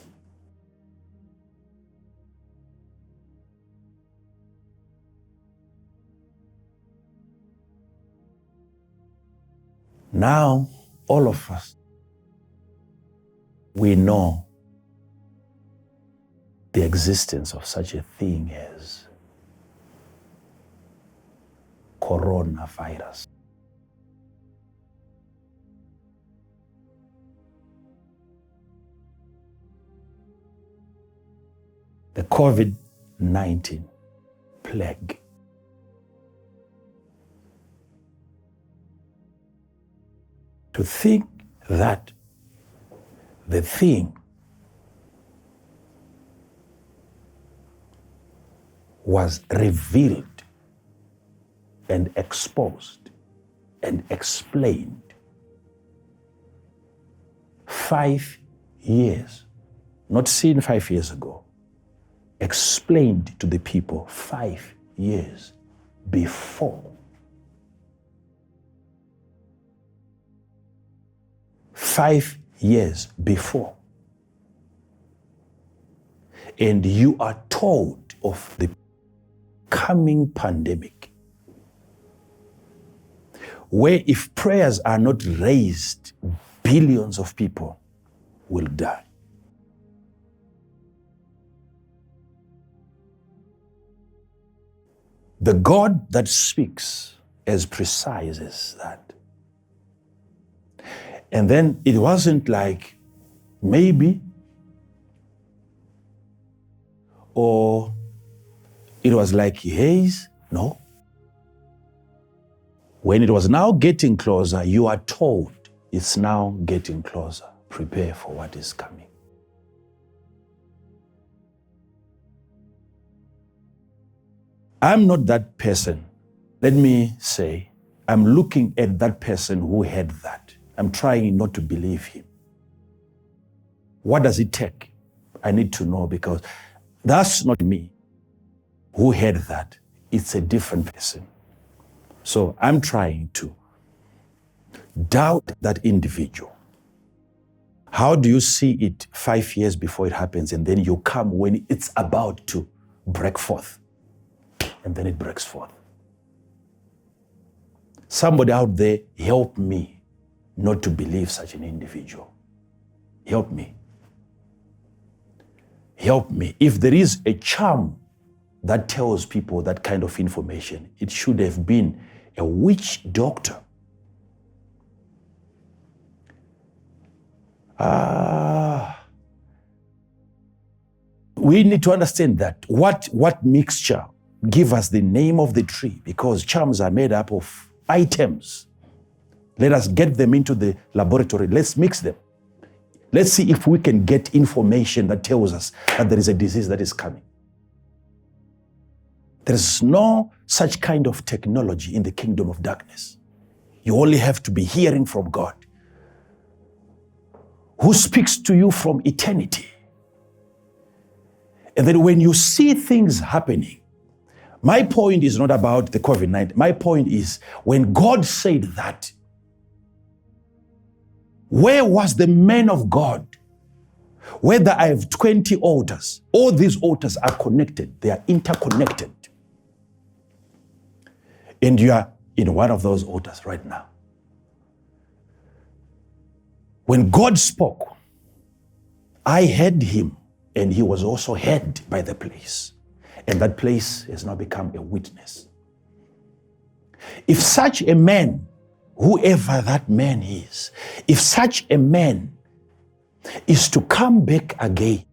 Now, all of us, we know the existence of such a thing as coronavirus. The COVID-19 plague. To think that the thing was revealed and exposed and explained 5 years, not seen 5 years ago, explained to the people 5 years before. 5 years before. And you are told of the coming pandemic, where if prayers are not raised, billions of people will die. The God that speaks as precise as that. And then it wasn't like maybe, or it was like haze. No. When it was now getting closer, you are told it's now getting closer. Prepare for what is coming. I'm not that person. Let me say, I'm looking at that person who had that. I'm trying not to believe him. What does it take? I need to know, because that's not me who had that. It's a different person. So I'm trying to doubt that individual. How do you see it 5 years before it happens, and then you come when it's about to break forth, and then it breaks forth? Somebody out there, help me not to believe such an individual. Help me. Help me. If there is a charm that tells people that kind of information, it should have been a witch doctor. We need to understand that. What mixture? Give us the name of the tree, because charms are made up of items. Let us get them into the laboratory. Let's mix them. Let's see if we can get information that tells us that there is a disease that is coming. There's no such kind of technology in the kingdom of darkness. You only have to be hearing from God, who speaks to you from eternity. And then when you see things happening, my point is not about the COVID-19. My point is, when God said that, where was the man of God? Whether I have 20 altars, all these altars are connected. They are interconnected. And you are in one of those altars right now. When God spoke, I heard him, and he was also heard by the place. And that place has now become a witness. If such a man, whoever that man is, if such a man is to come back again,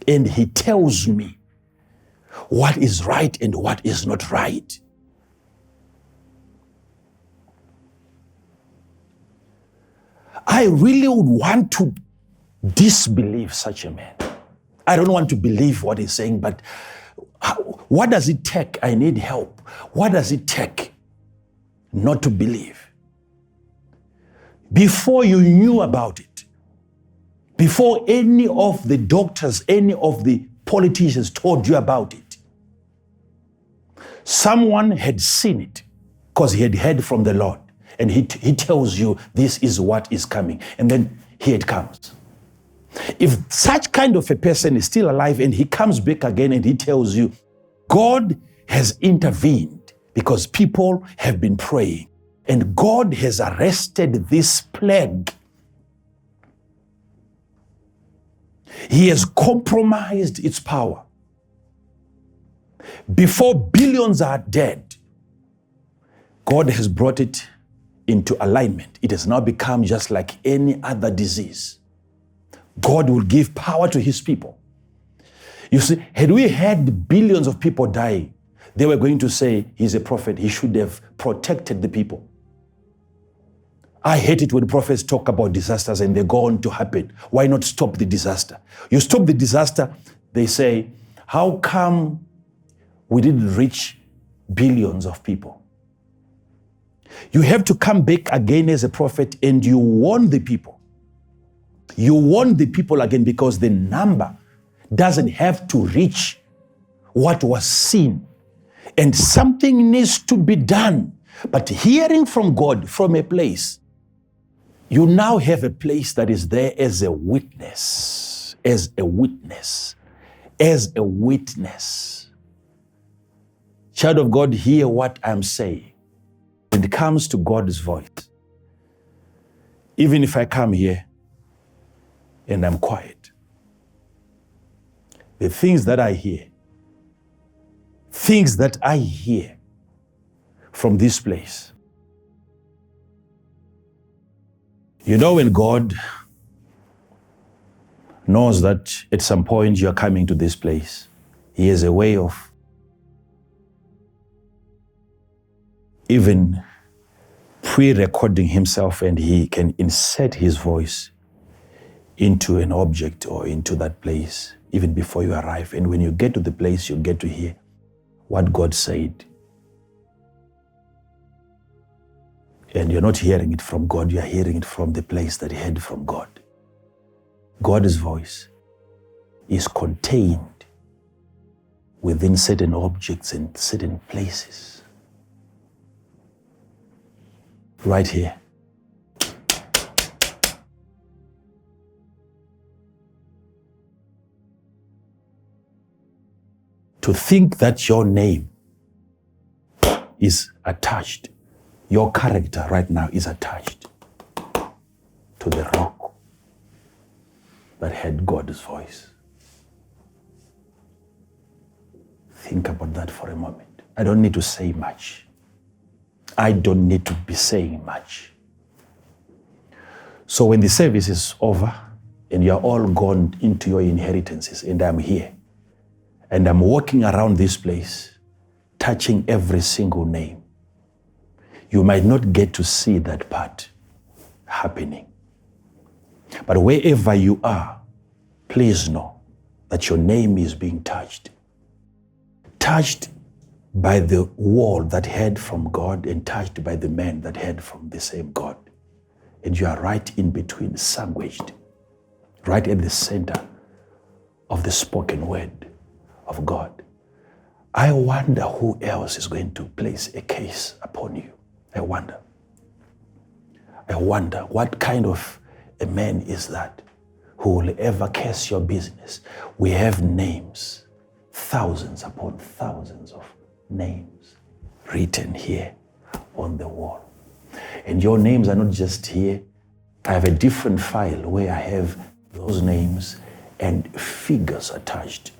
and he tells me what is right and what is not right, I really would want to disbelieve such a man. I don't want to believe what he's saying, but what does it take? I need help. What does it take not to believe? Before you knew about it, before any of the doctors, any of the politicians told you about it, someone had seen it because he had heard from the Lord. And he tells you this is what is coming. And then here it comes. If such kind of a person is still alive and he comes back again and he tells you, God has intervened because people have been praying and God has arrested this plague. He has compromised its power. Before billions are dead, God has brought it into alignment. It has now become just like any other disease. God will give power to his people. You see, had we had billions of people dying, they were going to say, he's a prophet, he should have protected the people. I hate it when prophets talk about disasters and they go on to happen. Why not stop the disaster? You stop the disaster, they say, how come we didn't reach billions of people? You have to come back again as a prophet and you warn the people. You warn the people again because the number doesn't have to reach what was seen. And something needs to be done. But hearing from God from a place, you now have a place that is there as a witness, as a witness, as a witness. Child of God, hear what I'm saying. When it comes to God's voice, even if I come here and I'm quiet, the things that I hear from this place, you know, when God knows that at some point you're coming to this place, he has a way of even pre-recording himself, and he can insert his voice into an object or into that place even before you arrive. And when you get to the place, you get to hear what God said. And you're not hearing it from God, you're hearing it from the place that he heard from God. God's voice is contained within certain objects and certain places. Right here. To think that your name is attached, your character right now is attached to the rock that had God's voice. Think about that for a moment. I don't need to say much. I don't need to be saying much. So when the service is over and you're all gone into your inheritances and I'm here and I'm walking around this place, touching every single name, you might not get to see that part happening. But wherever you are, please know that your name is being touched. Touched by the wall that heard from God and touched by the man that heard from the same God. And you are right in between, sandwiched, right at the center of the spoken word of God. I wonder who else is going to place a case upon you. I wonder what kind of a man is that who will ever curse your business. We have names, thousands upon thousands of names written here on the wall. And your names are not just here. I have a different file where I have those names and figures attached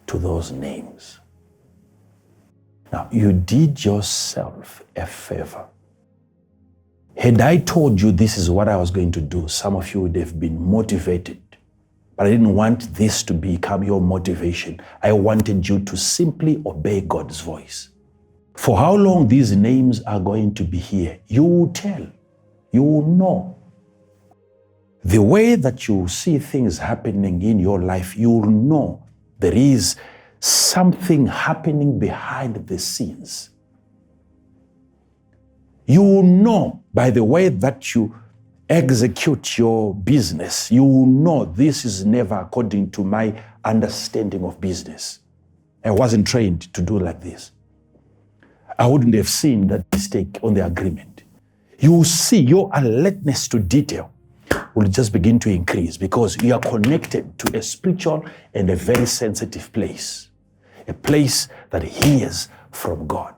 to those names. Now, you did yourself a favor. Had I told you this is what I was going to do, some of you would have been motivated. But I didn't want this to become your motivation. I wanted you to simply obey God's voice. For how long these names are going to be here, you will tell. You will know. The way that you see things happening in your life, you will know there is something happening behind the scenes. You will know by the way that you execute your business. You will know this is never according to my understanding of business. I wasn't trained to do like this. I wouldn't have seen that mistake on the agreement. You will see your alertness to detail will just begin to increase because you are connected to a spiritual and a very sensitive place, a place that hears from God.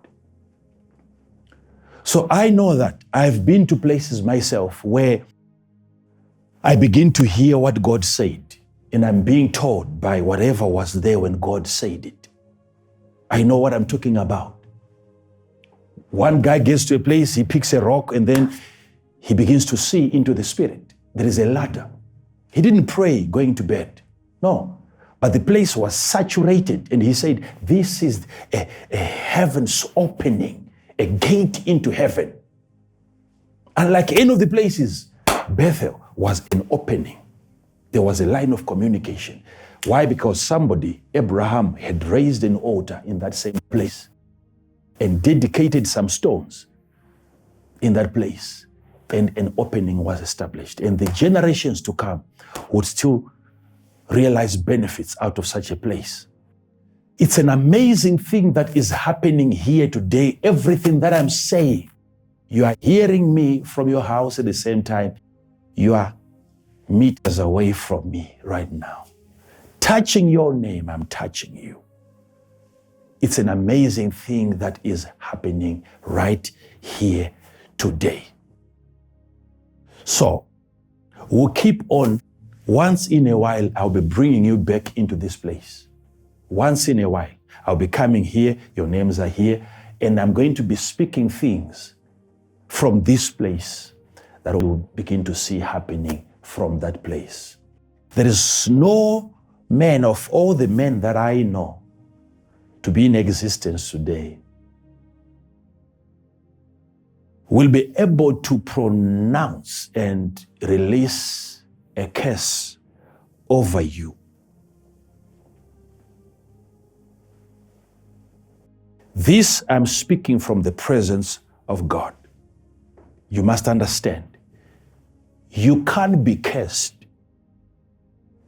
So I know that I've been to places myself where I begin to hear what God said. and I'm being taught by whatever was there when God said it. I know what I'm talking about. One guy gets to a place, he picks a rock, and then he begins to see into the spirit. There is a ladder. He didn't pray going to bed. No. But the place was saturated, and he said, this is a heaven's opening, a gate into heaven. Unlike any of the places, Bethel was an opening. There was a line of communication. Why? Because somebody, Abraham, had raised an altar in that same place and dedicated some stones in that place, and an opening was established. And the generations to come would still realize benefits out of such a place. It's an amazing thing that is happening here today. Everything that I'm saying, you are hearing me from your house at the same time. You are meters away from me right now. Touching your name, I'm touching you. It's an amazing thing that is happening right here today. So, we'll keep on. Once in a while, I'll be bringing you back into this place. Once in a while, I'll be coming here, your names are here, and I'm going to be speaking things from this place that we'll begin to see happening from that place. There is no man of all the men that I know to be in existence today will be able to pronounce and release a curse over you. This I'm speaking from the presence of God. You must understand, you can't be cursed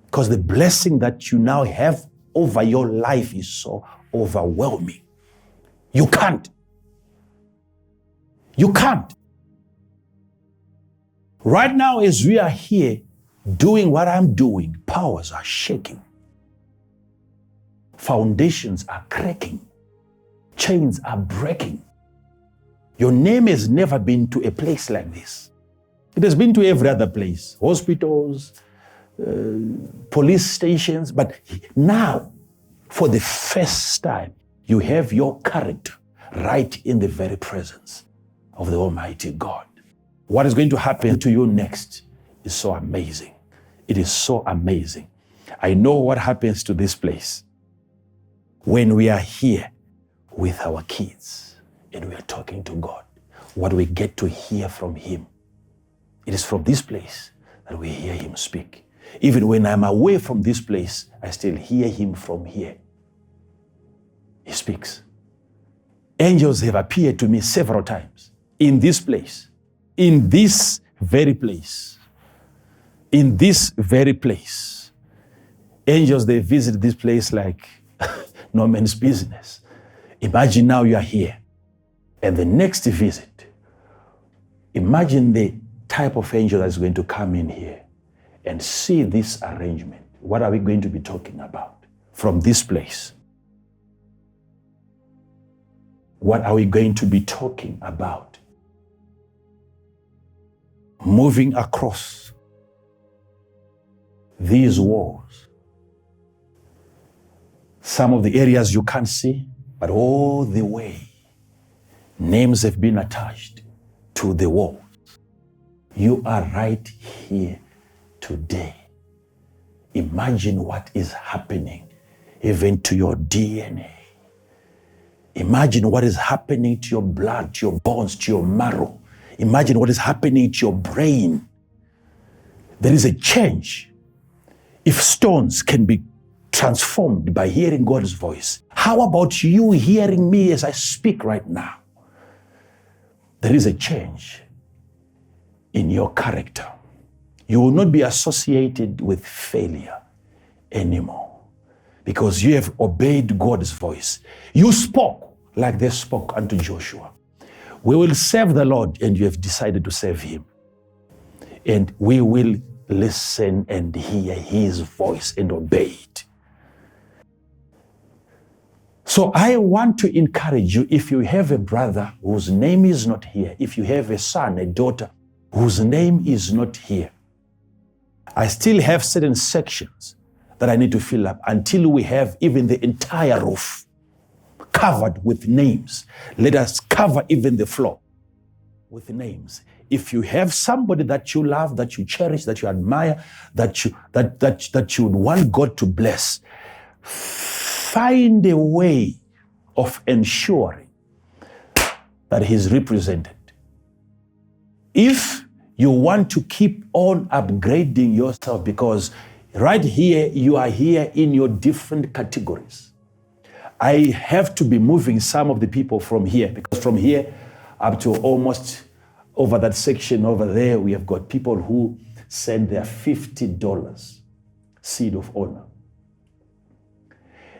because the blessing that you now have over your life is so overwhelming. You can't. You can't. Right now, as we are here doing what I'm doing, powers are shaking. Foundations are cracking. Chains are breaking. Your name has never been to a place like this. It has been to every other place, hospitals, police stations, but now, for the first time, you have your character right in the very presence of the Almighty God. What is going to happen to you next is so amazing. It is so amazing. I know what happens to this place when we are here with our kids and we are talking to God. What we get to hear from Him. It is from this place that we hear Him speak. Even when I'm away from this place, I still hear Him from here. He speaks. Angels have appeared to me several times in this place, in this very place, in this very place. Angels, they visit this place like no man's business. Imagine now you are here, and the next visit, imagine the type of angel that's going to come in here and see this arrangement. What are we going to be talking about from this place? What are we going to be talking about? Moving across these walls. Some of the areas you can't see, but all the way, names have been attached to the walls. You are right here today. Imagine what is happening even to your DNA. Imagine what is happening to your blood, to your bones, to your marrow. Imagine what is happening to your brain. There is a change. If stones can be transformed by hearing God's voice, how about you hearing me as I speak right now? There is a change in your character. You will not be associated with failure anymore because you have obeyed God's voice. You spoke like they spoke unto Joshua. We will serve the Lord, and you have decided to serve Him. And we will listen and hear His voice and obey it. So I want to encourage you, if you have a brother whose name is not here, if you have a son, a daughter whose name is not here, I still have certain sections that I need to fill up until we have even the entire roof covered with names. Let us cover even the floor with names. If you have somebody that you love, that you cherish, that you admire, that you would want God to bless, find a way of ensuring that He's represented. If you want to keep on upgrading yourself, because right here, you are here in your different categories. I have to be moving some of the people from here, because from here up to almost over that section over there, we have got people who send their $50 seed of honor.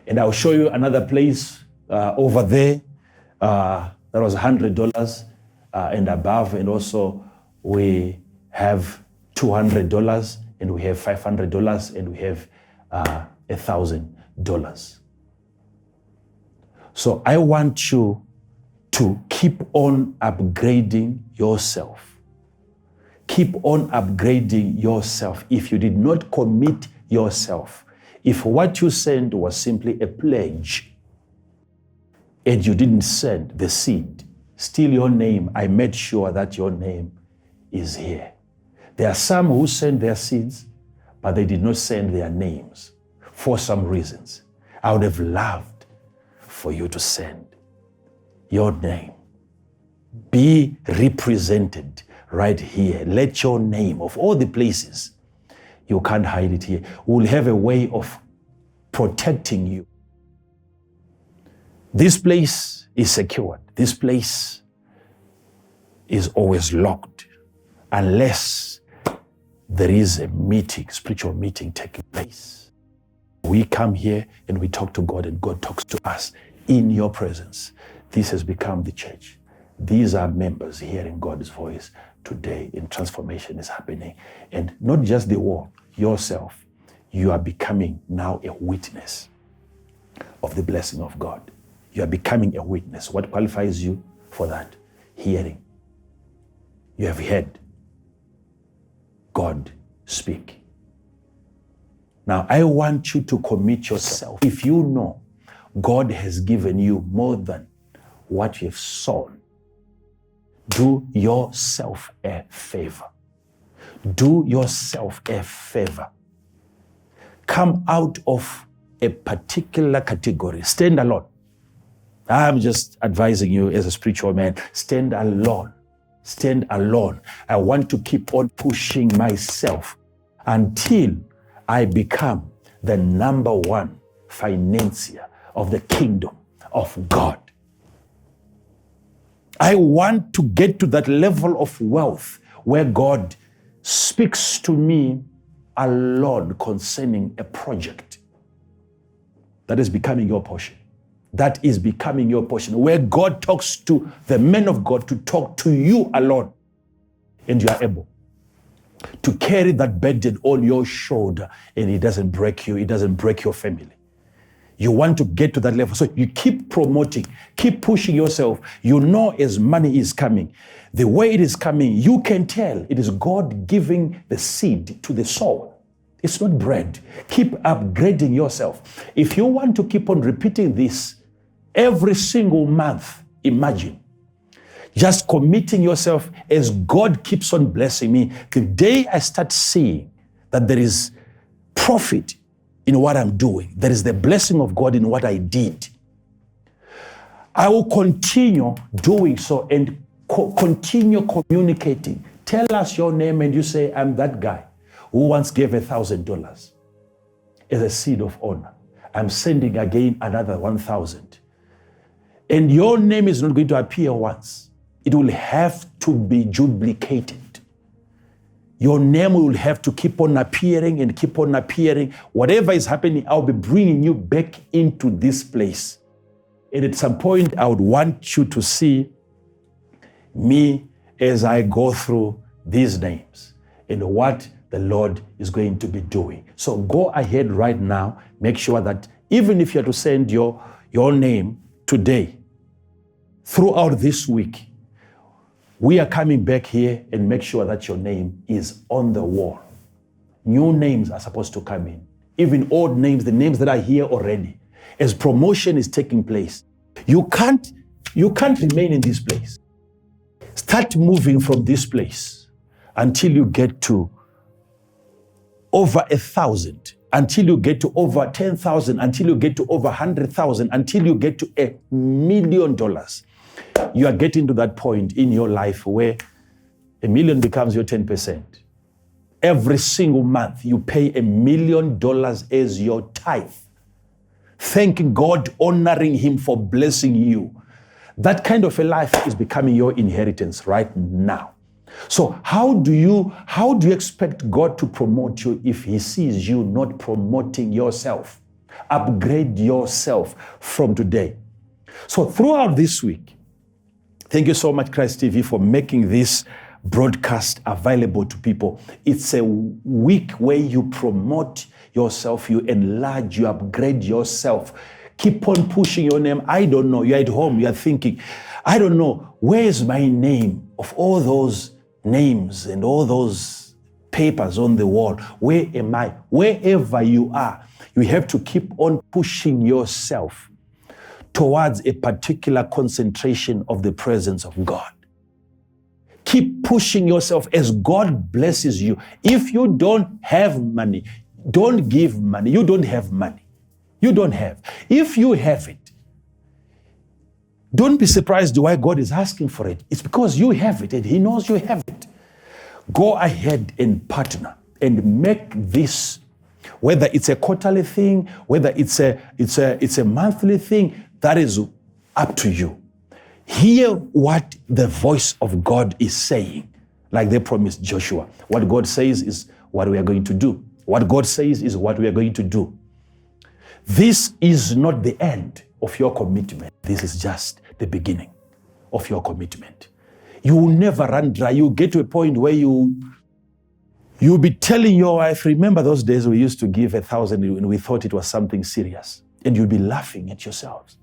And I'll show you another place over there that was $100 and above. And also we have $200 and we have $500 and we have $1,000. So I want you to keep on upgrading yourself. Keep on upgrading yourself. If you did not commit yourself, if what you sent was simply a pledge and you didn't send the seed, still your name, I made sure that your name is here. There are some who send their seeds, but they did not send their names for some reasons. I would have loved for you to send your name. Be represented right here. Let your name, of all the places, you can't hide it here. We'll have a way of protecting you. This place is secured. This place is always locked unless there is a meeting, spiritual meeting taking place. We come here and we talk to God and God talks to us in your presence. This has become the church. These are members hearing God's voice today, and transformation is happening. And not just the wall, yourself, you are becoming now a witness of the blessing of God. You are becoming a witness. What qualifies you for that? Hearing. You have heard God speak. Now, I want you to commit yourself. If you know God has given you more than what you have sown, do yourself a favor. Do yourself a favor. Come out of a particular category. Stand alone. I'm just advising you as a spiritual man. Stand alone. Stand alone. I want to keep on pushing myself until I become the number one financier of the kingdom of God. I want to get to that level of wealth where God speaks to me alone concerning a project. That is becoming your portion. That is becoming your portion. Where God talks to the men of God to talk to you alone. And you are able to carry that burden on your shoulder, and it doesn't break you, it doesn't break your family. You want to get to that level. So you keep promoting, keep pushing yourself. You know as money is coming, the way it is coming, you can tell it is God giving the seed to the sower. It's not bread. Keep upgrading yourself. If you want to keep on repeating this every single month, imagine just committing yourself as God keeps on blessing me. The day I start seeing that there is profit in what I'm doing, there is the blessing of God in what I did, I will continue doing so and continue communicating. Tell us your name and you say, I'm that guy who once gave $1,000 as a seed of honor. I'm sending again another 1,000. And your name is not going to appear once. It will have to be duplicated. Your name will have to keep on appearing and keep on appearing. Whatever is happening, I'll be bringing you back into this place. And at some point, I would want you to see me as I go through these names and what the Lord is going to be doing. So go ahead right now. Make sure that even if you are to send your name today, throughout this week, we are coming back here and make sure that your name is on the wall. New names are supposed to come in even old names, the names that are here already. As promotion is taking place, you can't remain in this place. Start moving from this place until you get to over 1,000, until you get to over 10,000, until you get to over 100,000, until you get to $1 million. You are getting to that point in your life where $1 million becomes your 10%. Every single month, you pay $1 million as your tithe. Thanking God, honoring Him for blessing you. That kind of a life is becoming your inheritance right now. So how do you expect God to promote you if He sees you not promoting yourself? Upgrade yourself from today. So throughout this week, thank you so much, Christ TV, for making this broadcast available to people. It's a week where you promote yourself, you enlarge, you upgrade yourself. Keep on pushing your name. I don't know. You're at home. You're thinking, I don't know. Where is my name of all those names and all those papers on the wall? Where am I? Wherever you are, you have to keep on pushing yourself towards a particular concentration of the presence of God. Keep pushing yourself as God blesses you. If you don't have money, don't give money. You don't have money. You don't have. If you have it, don't be surprised why God is asking for it. It's because you have it and He knows you have it. Go ahead and partner and make this, whether it's a quarterly thing, whether it's a monthly thing, that is up to you. Hear what the voice of God is saying, like they promised Joshua. What God says is what we are going to do. What God says is what we are going to do. This is not the end of your commitment. This is just the beginning of your commitment. You will never run dry. You get to a point where you'll be telling your wife, remember those days we used to give 1,000 and we thought it was something serious. And you'll be laughing at yourselves.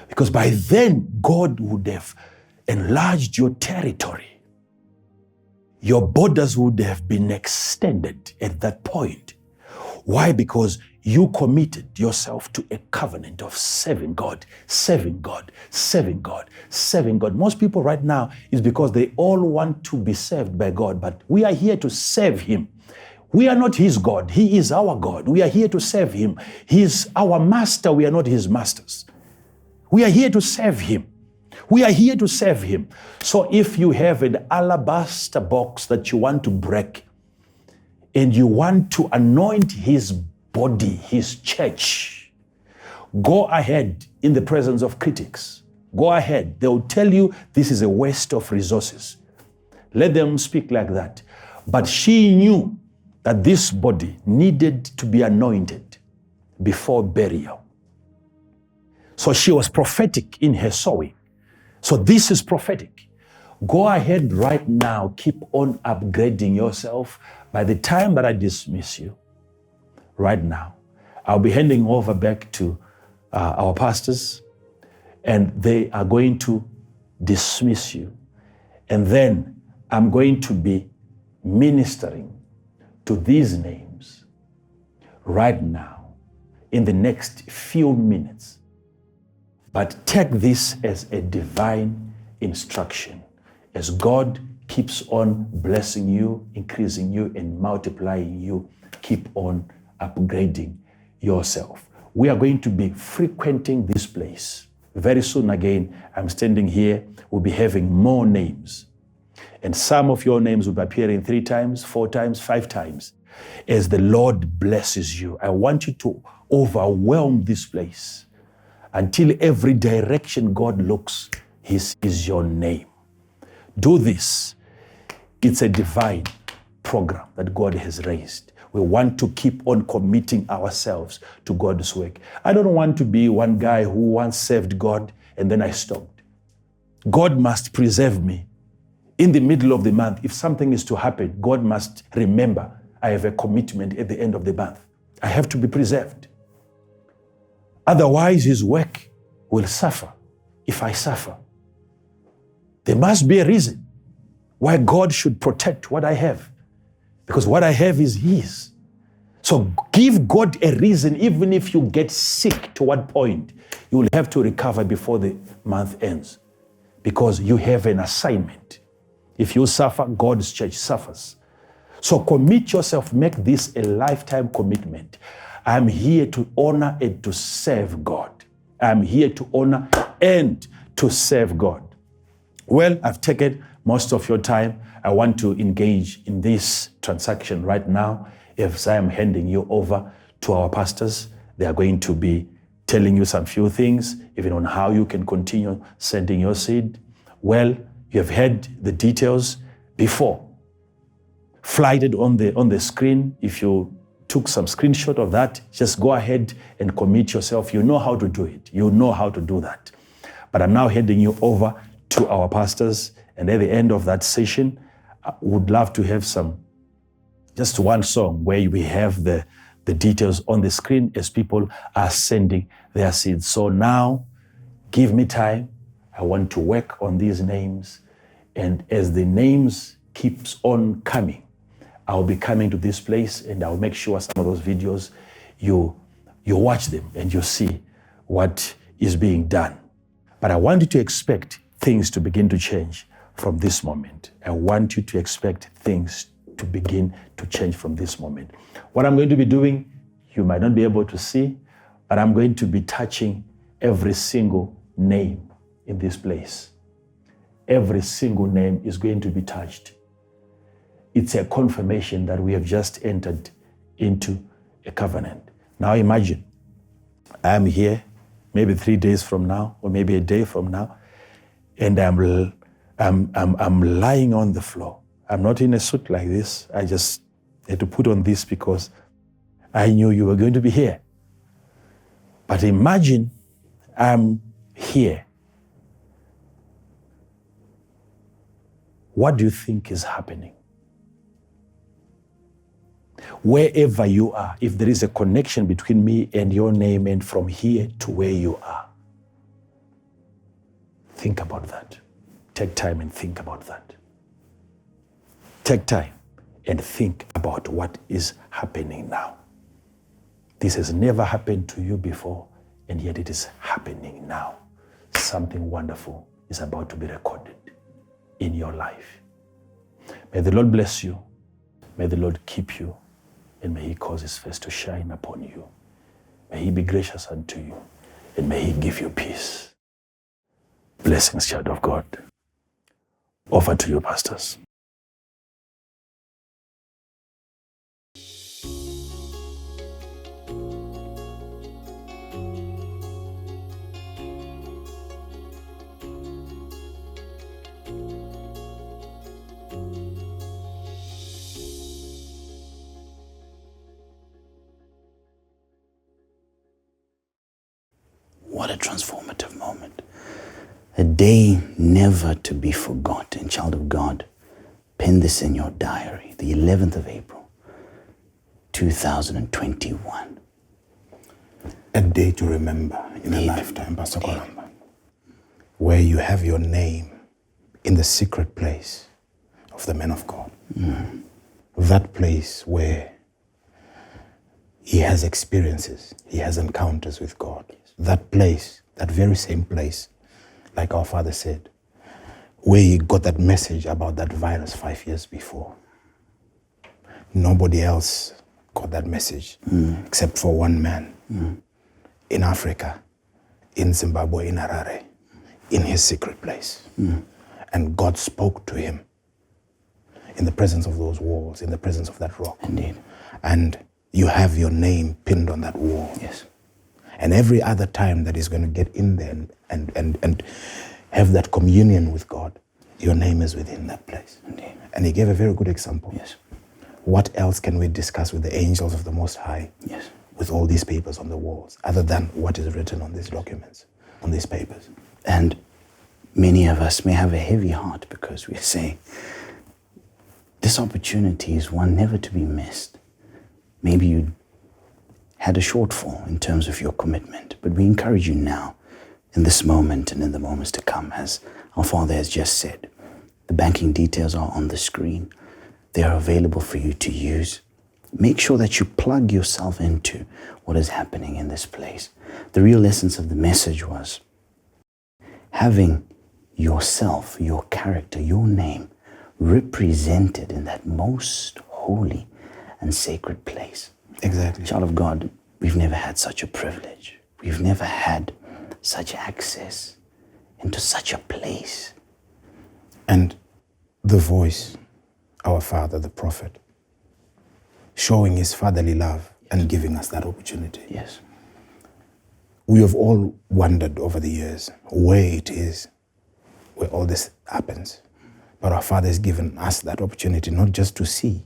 Because by then, God would have enlarged your territory. Your borders would have been extended at that point. Why? Because you committed yourself to a covenant of serving God, serving God, serving God, serving God. Most people right now is because they all want to be served by God, but we are here to serve Him. We are not His God. He is our God. We are here to serve Him. He is our master. We are not His masters. We are here to serve Him. We are here to serve Him. So if you have an alabaster box that you want to break and you want to anoint His body, His church, go ahead in the presence of critics. Go ahead. They will tell you this is a waste of resources. Let them speak like that. But she knew that this body needed to be anointed before burial. So she was prophetic in her sowing. So this is prophetic. Go ahead right now. Keep on upgrading yourself. By the time that I dismiss you, right now, I'll be handing over back to our pastors, and they are going to dismiss you. And then I'm going to be ministering to these names right now in the next few minutes. But take this as a divine instruction as God keeps on blessing you, increasing you, and multiplying you. Keep on upgrading yourself. We are going to be frequenting this place. Very soon again, I'm standing here, we'll be having more names. And some of your names will be appearing 3 times, 4 times, 5 times. As the Lord blesses you, I want you to overwhelm this place until every direction God looks, His is your name. Do this. It's a divine program that God has raised. We want to keep on committing ourselves to God's work. I don't want to be one guy who once served God and then I stopped. God must preserve me. In the middle of the month, if something is to happen, God must remember I have a commitment at the end of the month. I have to be preserved. Otherwise, His work will suffer if I suffer. There must be a reason why God should protect what I have, because what I have is His. So give God a reason, even if you get sick, to what point you will have to recover before the month ends, because you have an assignment. If you suffer, God's church suffers. So commit yourself, make this a lifetime commitment. I'm here to honor and to serve God. I'm here to honor and to serve God. Well, I've taken most of your time. I want to engage in this transaction right now. If I am handing you over to our pastors, they are going to be telling you some few things, even on how you can continue sending your seed. Well, you have heard the details before. Flighted on the screen. If you took some screenshot of that, just go ahead and commit yourself. You know how to do it. You know how to do that. But I'm now handing you over to our pastors. And at the end of that session, I would love to have just one song where we have the details on the screen as people are sending their seeds. So now, give me time. I want to work on these names. And as the names keeps on coming, I'll be coming to this place and I'll make sure some of those videos, you watch them and you see what is being done. But I want you to expect things to begin to change from this moment. I want you to expect things to begin to change from this moment. What I'm going to be doing, you might not be able to see, but I'm going to be touching every single name in this place. Every single name is going to be touched. It's a confirmation that we have just entered into a covenant. Now imagine, I'm here maybe 3 days from now, or maybe a day from now, and I'm lying on the floor. I'm not in a suit like this. I just had to put on this because I knew you were going to be here. But imagine I'm here. What do you think is happening? Wherever you are, if there is a connection between me and your name and from here to where you are, think about that. Take time and think about that. Take time and think about what is happening now. This has never happened to you before, and yet it is happening now. Something wonderful is about to be recorded in your life. May the Lord bless you. May the Lord keep you. And may He cause His face to shine upon you. May He be gracious unto you. And may He give you peace. Blessings, child of God. Over to you, pastors. What a transformative moment. A day never to be forgotten. Child of God, pen this in your diary. The 11th of April, 2021. A day to remember in a lifetime, Pastor Columba, where you have your name in the secret place of the man of God. That place where he has experiences, he has encounters with God. That place, that very same place, like our father said, where he got that message about that virus 5 years before. Nobody else got that message except for one man in Africa, in Zimbabwe, in Harare, in his secret place. And God spoke to him in the presence of those walls, in the presence of that rock. Indeed. And you have your name pinned on that wall. Yes. And every other time that he's going to get in there and have that communion with God, your name is within that place. Indeed. And he gave a very good example. Yes. What else can we discuss with the angels of the Most High? Yes. With all these papers on the walls, other than what is written on these documents, on these papers? And many of us may have a heavy heart because we say, this opportunity is one never to be missed. Maybe you had a shortfall in terms of your commitment, but we encourage you now, in this moment and in the moments to come, as our Father has just said. The banking details are on the screen. They are available for you to use. make sure that you plug yourself into what is happening in this place. The real essence of the message was having yourself, your character, your name represented in that most holy and sacred place. Exactly. Child of God, we've never had such a privilege. We've never had such access into such a place. And the voice, our Father, the prophet, showing his fatherly love and giving us that opportunity. Yes. We have all wondered over the years where it is, where all this happens. But our Father has given us that opportunity, not just to see,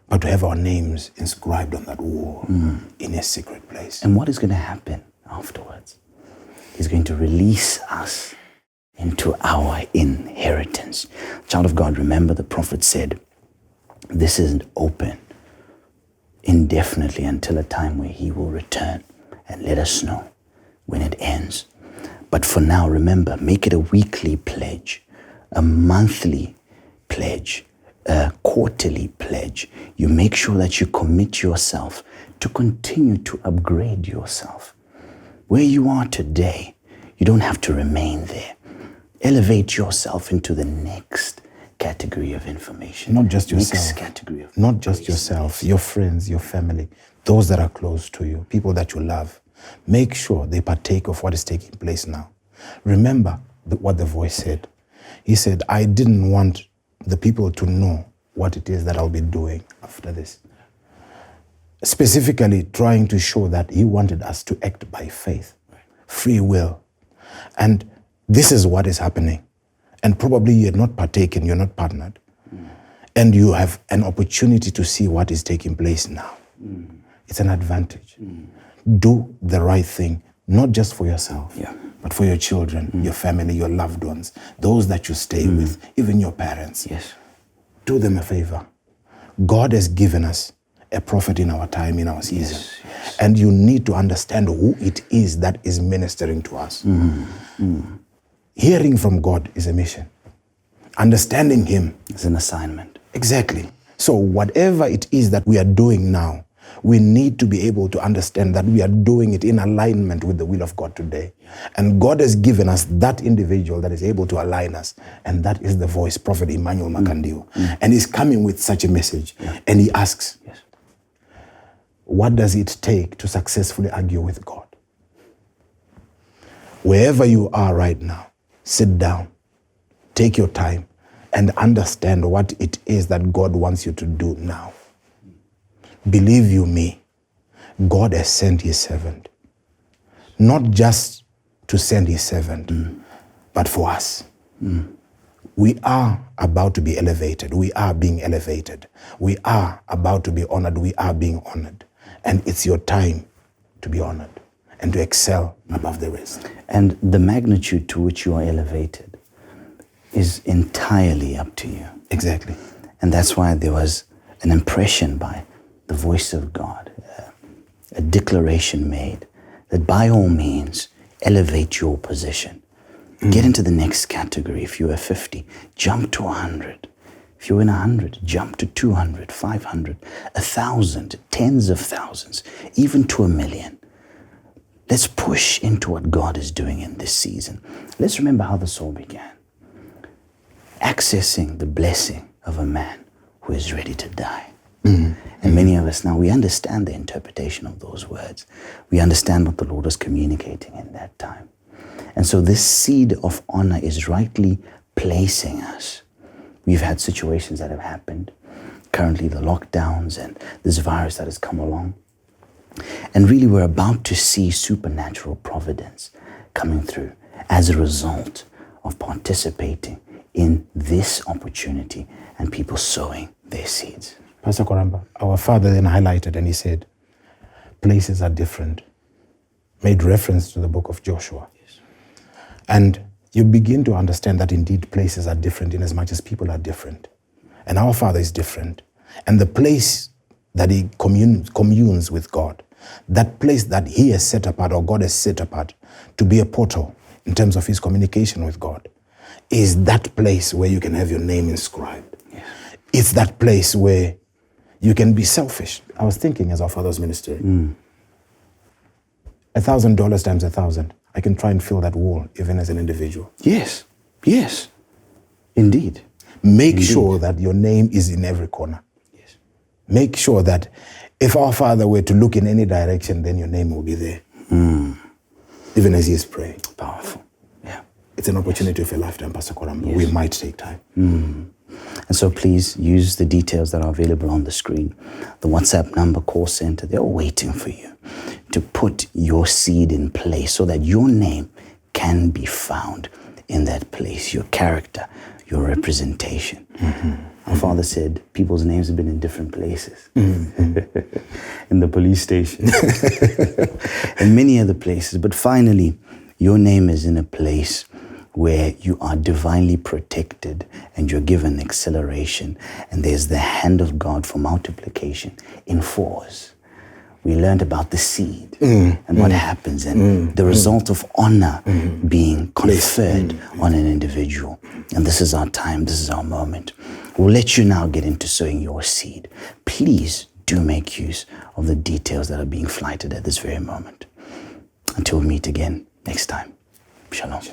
but to have our names inscribed on that wall in a secret place. And what is going to happen afterwards? He's going to release us into our inheritance. Child of God, remember the prophet said, this isn't open indefinitely until a time where he will return and let us know when it ends. But for now, remember, make it a weekly pledge, a monthly pledge, a quarterly pledge. You make sure that you commit yourself to continue to upgrade yourself. Where you are today, you don't have to remain there. Elevate yourself into the next category of information. Not just yourself. Next category of Not just grace. yourself, your friends, your family, those that are close to you, people that you love. Make sure they partake of what is taking place now. Remember what the voice said. He said, I didn't want the people to know what it is that I'll be doing after this. Specifically trying to show that he wanted us to act by faith, free will. And this is what is happening. And probably you're not partaken, you're not partnered. And you have an opportunity to see what is taking place now. It's an advantage. Do the right thing, not just for yourself, but for your children, your family, your loved ones, those that you stay with, even your parents. Yes. Do them a favor. God has given us a prophet in our time, in our season. Yes. And you need to understand who it is that is ministering to us. Hearing from God is a mission. Understanding him. It's an assignment. Exactly. So whatever it is that we are doing now, we need to be able to understand that we are doing it in alignment with the will of God today. And God has given us that individual that is able to align us. And that is the voice, Prophet Emmanuel MAKANDIWA. And he's coming with such a message. And he asks, what does it take to successfully argue with God? Wherever you are right now, sit down, take your time, and understand what it is that God wants you to do now. Believe you me, God has sent his servant. Not just to send his servant, but for us. We are about to be elevated. We are being elevated. We are about to be honored. We are being honored. And it's your time to be honored and to excel above the rest. And the magnitude to which you are elevated is entirely up to you. Exactly. And that's why there was an impression by the voice of God, a declaration made that by all means, elevate your position. Get into the next category. If you are 50, jump to 100. If you're in 100, jump to 200, 500, 1,000, tens of thousands, even to 1,000,000. Let's push into what God is doing in this season. Let's remember how this all began. Accessing the blessing of a man who is ready to die. And many of us now, we understand the interpretation of those words. We understand what the Lord was communicating in that time. And so this seed of honor is rightly placing us. We've had situations that have happened. Currently the lockdowns and this virus that has come along. And really we're about to see supernatural providence coming through as a result of participating in this opportunity and people sowing their seeds. Pastor Koramba, our father then highlighted and he said, places are different. Made reference to the book of Joshua. Yes. And you begin to understand that indeed places are different in as much as people are different. And our Father is different. And the place that he communes with God, that place that he has set apart or God has set apart to be a portal in terms of his communication with God, is that place where you can have your name inscribed. Yes. It's that place where You can be selfish. I was thinking as our father was ministering, $1,000 times 1,000. I can try and fill that wall even as an individual. Yes. Yes. Indeed. Make sure that your name is in every corner. Yes. Make sure that if our Father were to look in any direction, then your name will be there. Even as he is praying. Powerful. Yeah. It's an opportunity of a lifetime, Pastor Korambo. Yes. We might take time. And so please use the details that are available on the screen. The WhatsApp number, call center, they're waiting for you to put your seed in place so that your name can be found in that place, your character, your representation. Our father said people's names have been in different places. In the police station. And many other places. But finally, your name is in a place where you are divinely protected and you're given acceleration. And there's the hand of God for multiplication in fours. We learned about the seed and what happens and the result of honor being conferred on an individual. And this is our time, this is our moment. We'll let you now get into sowing your seed. Please do make use of the details that are being flighted at this very moment. Until we meet again next time. Shalom.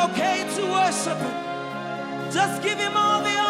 okay to worship him. Just give him all the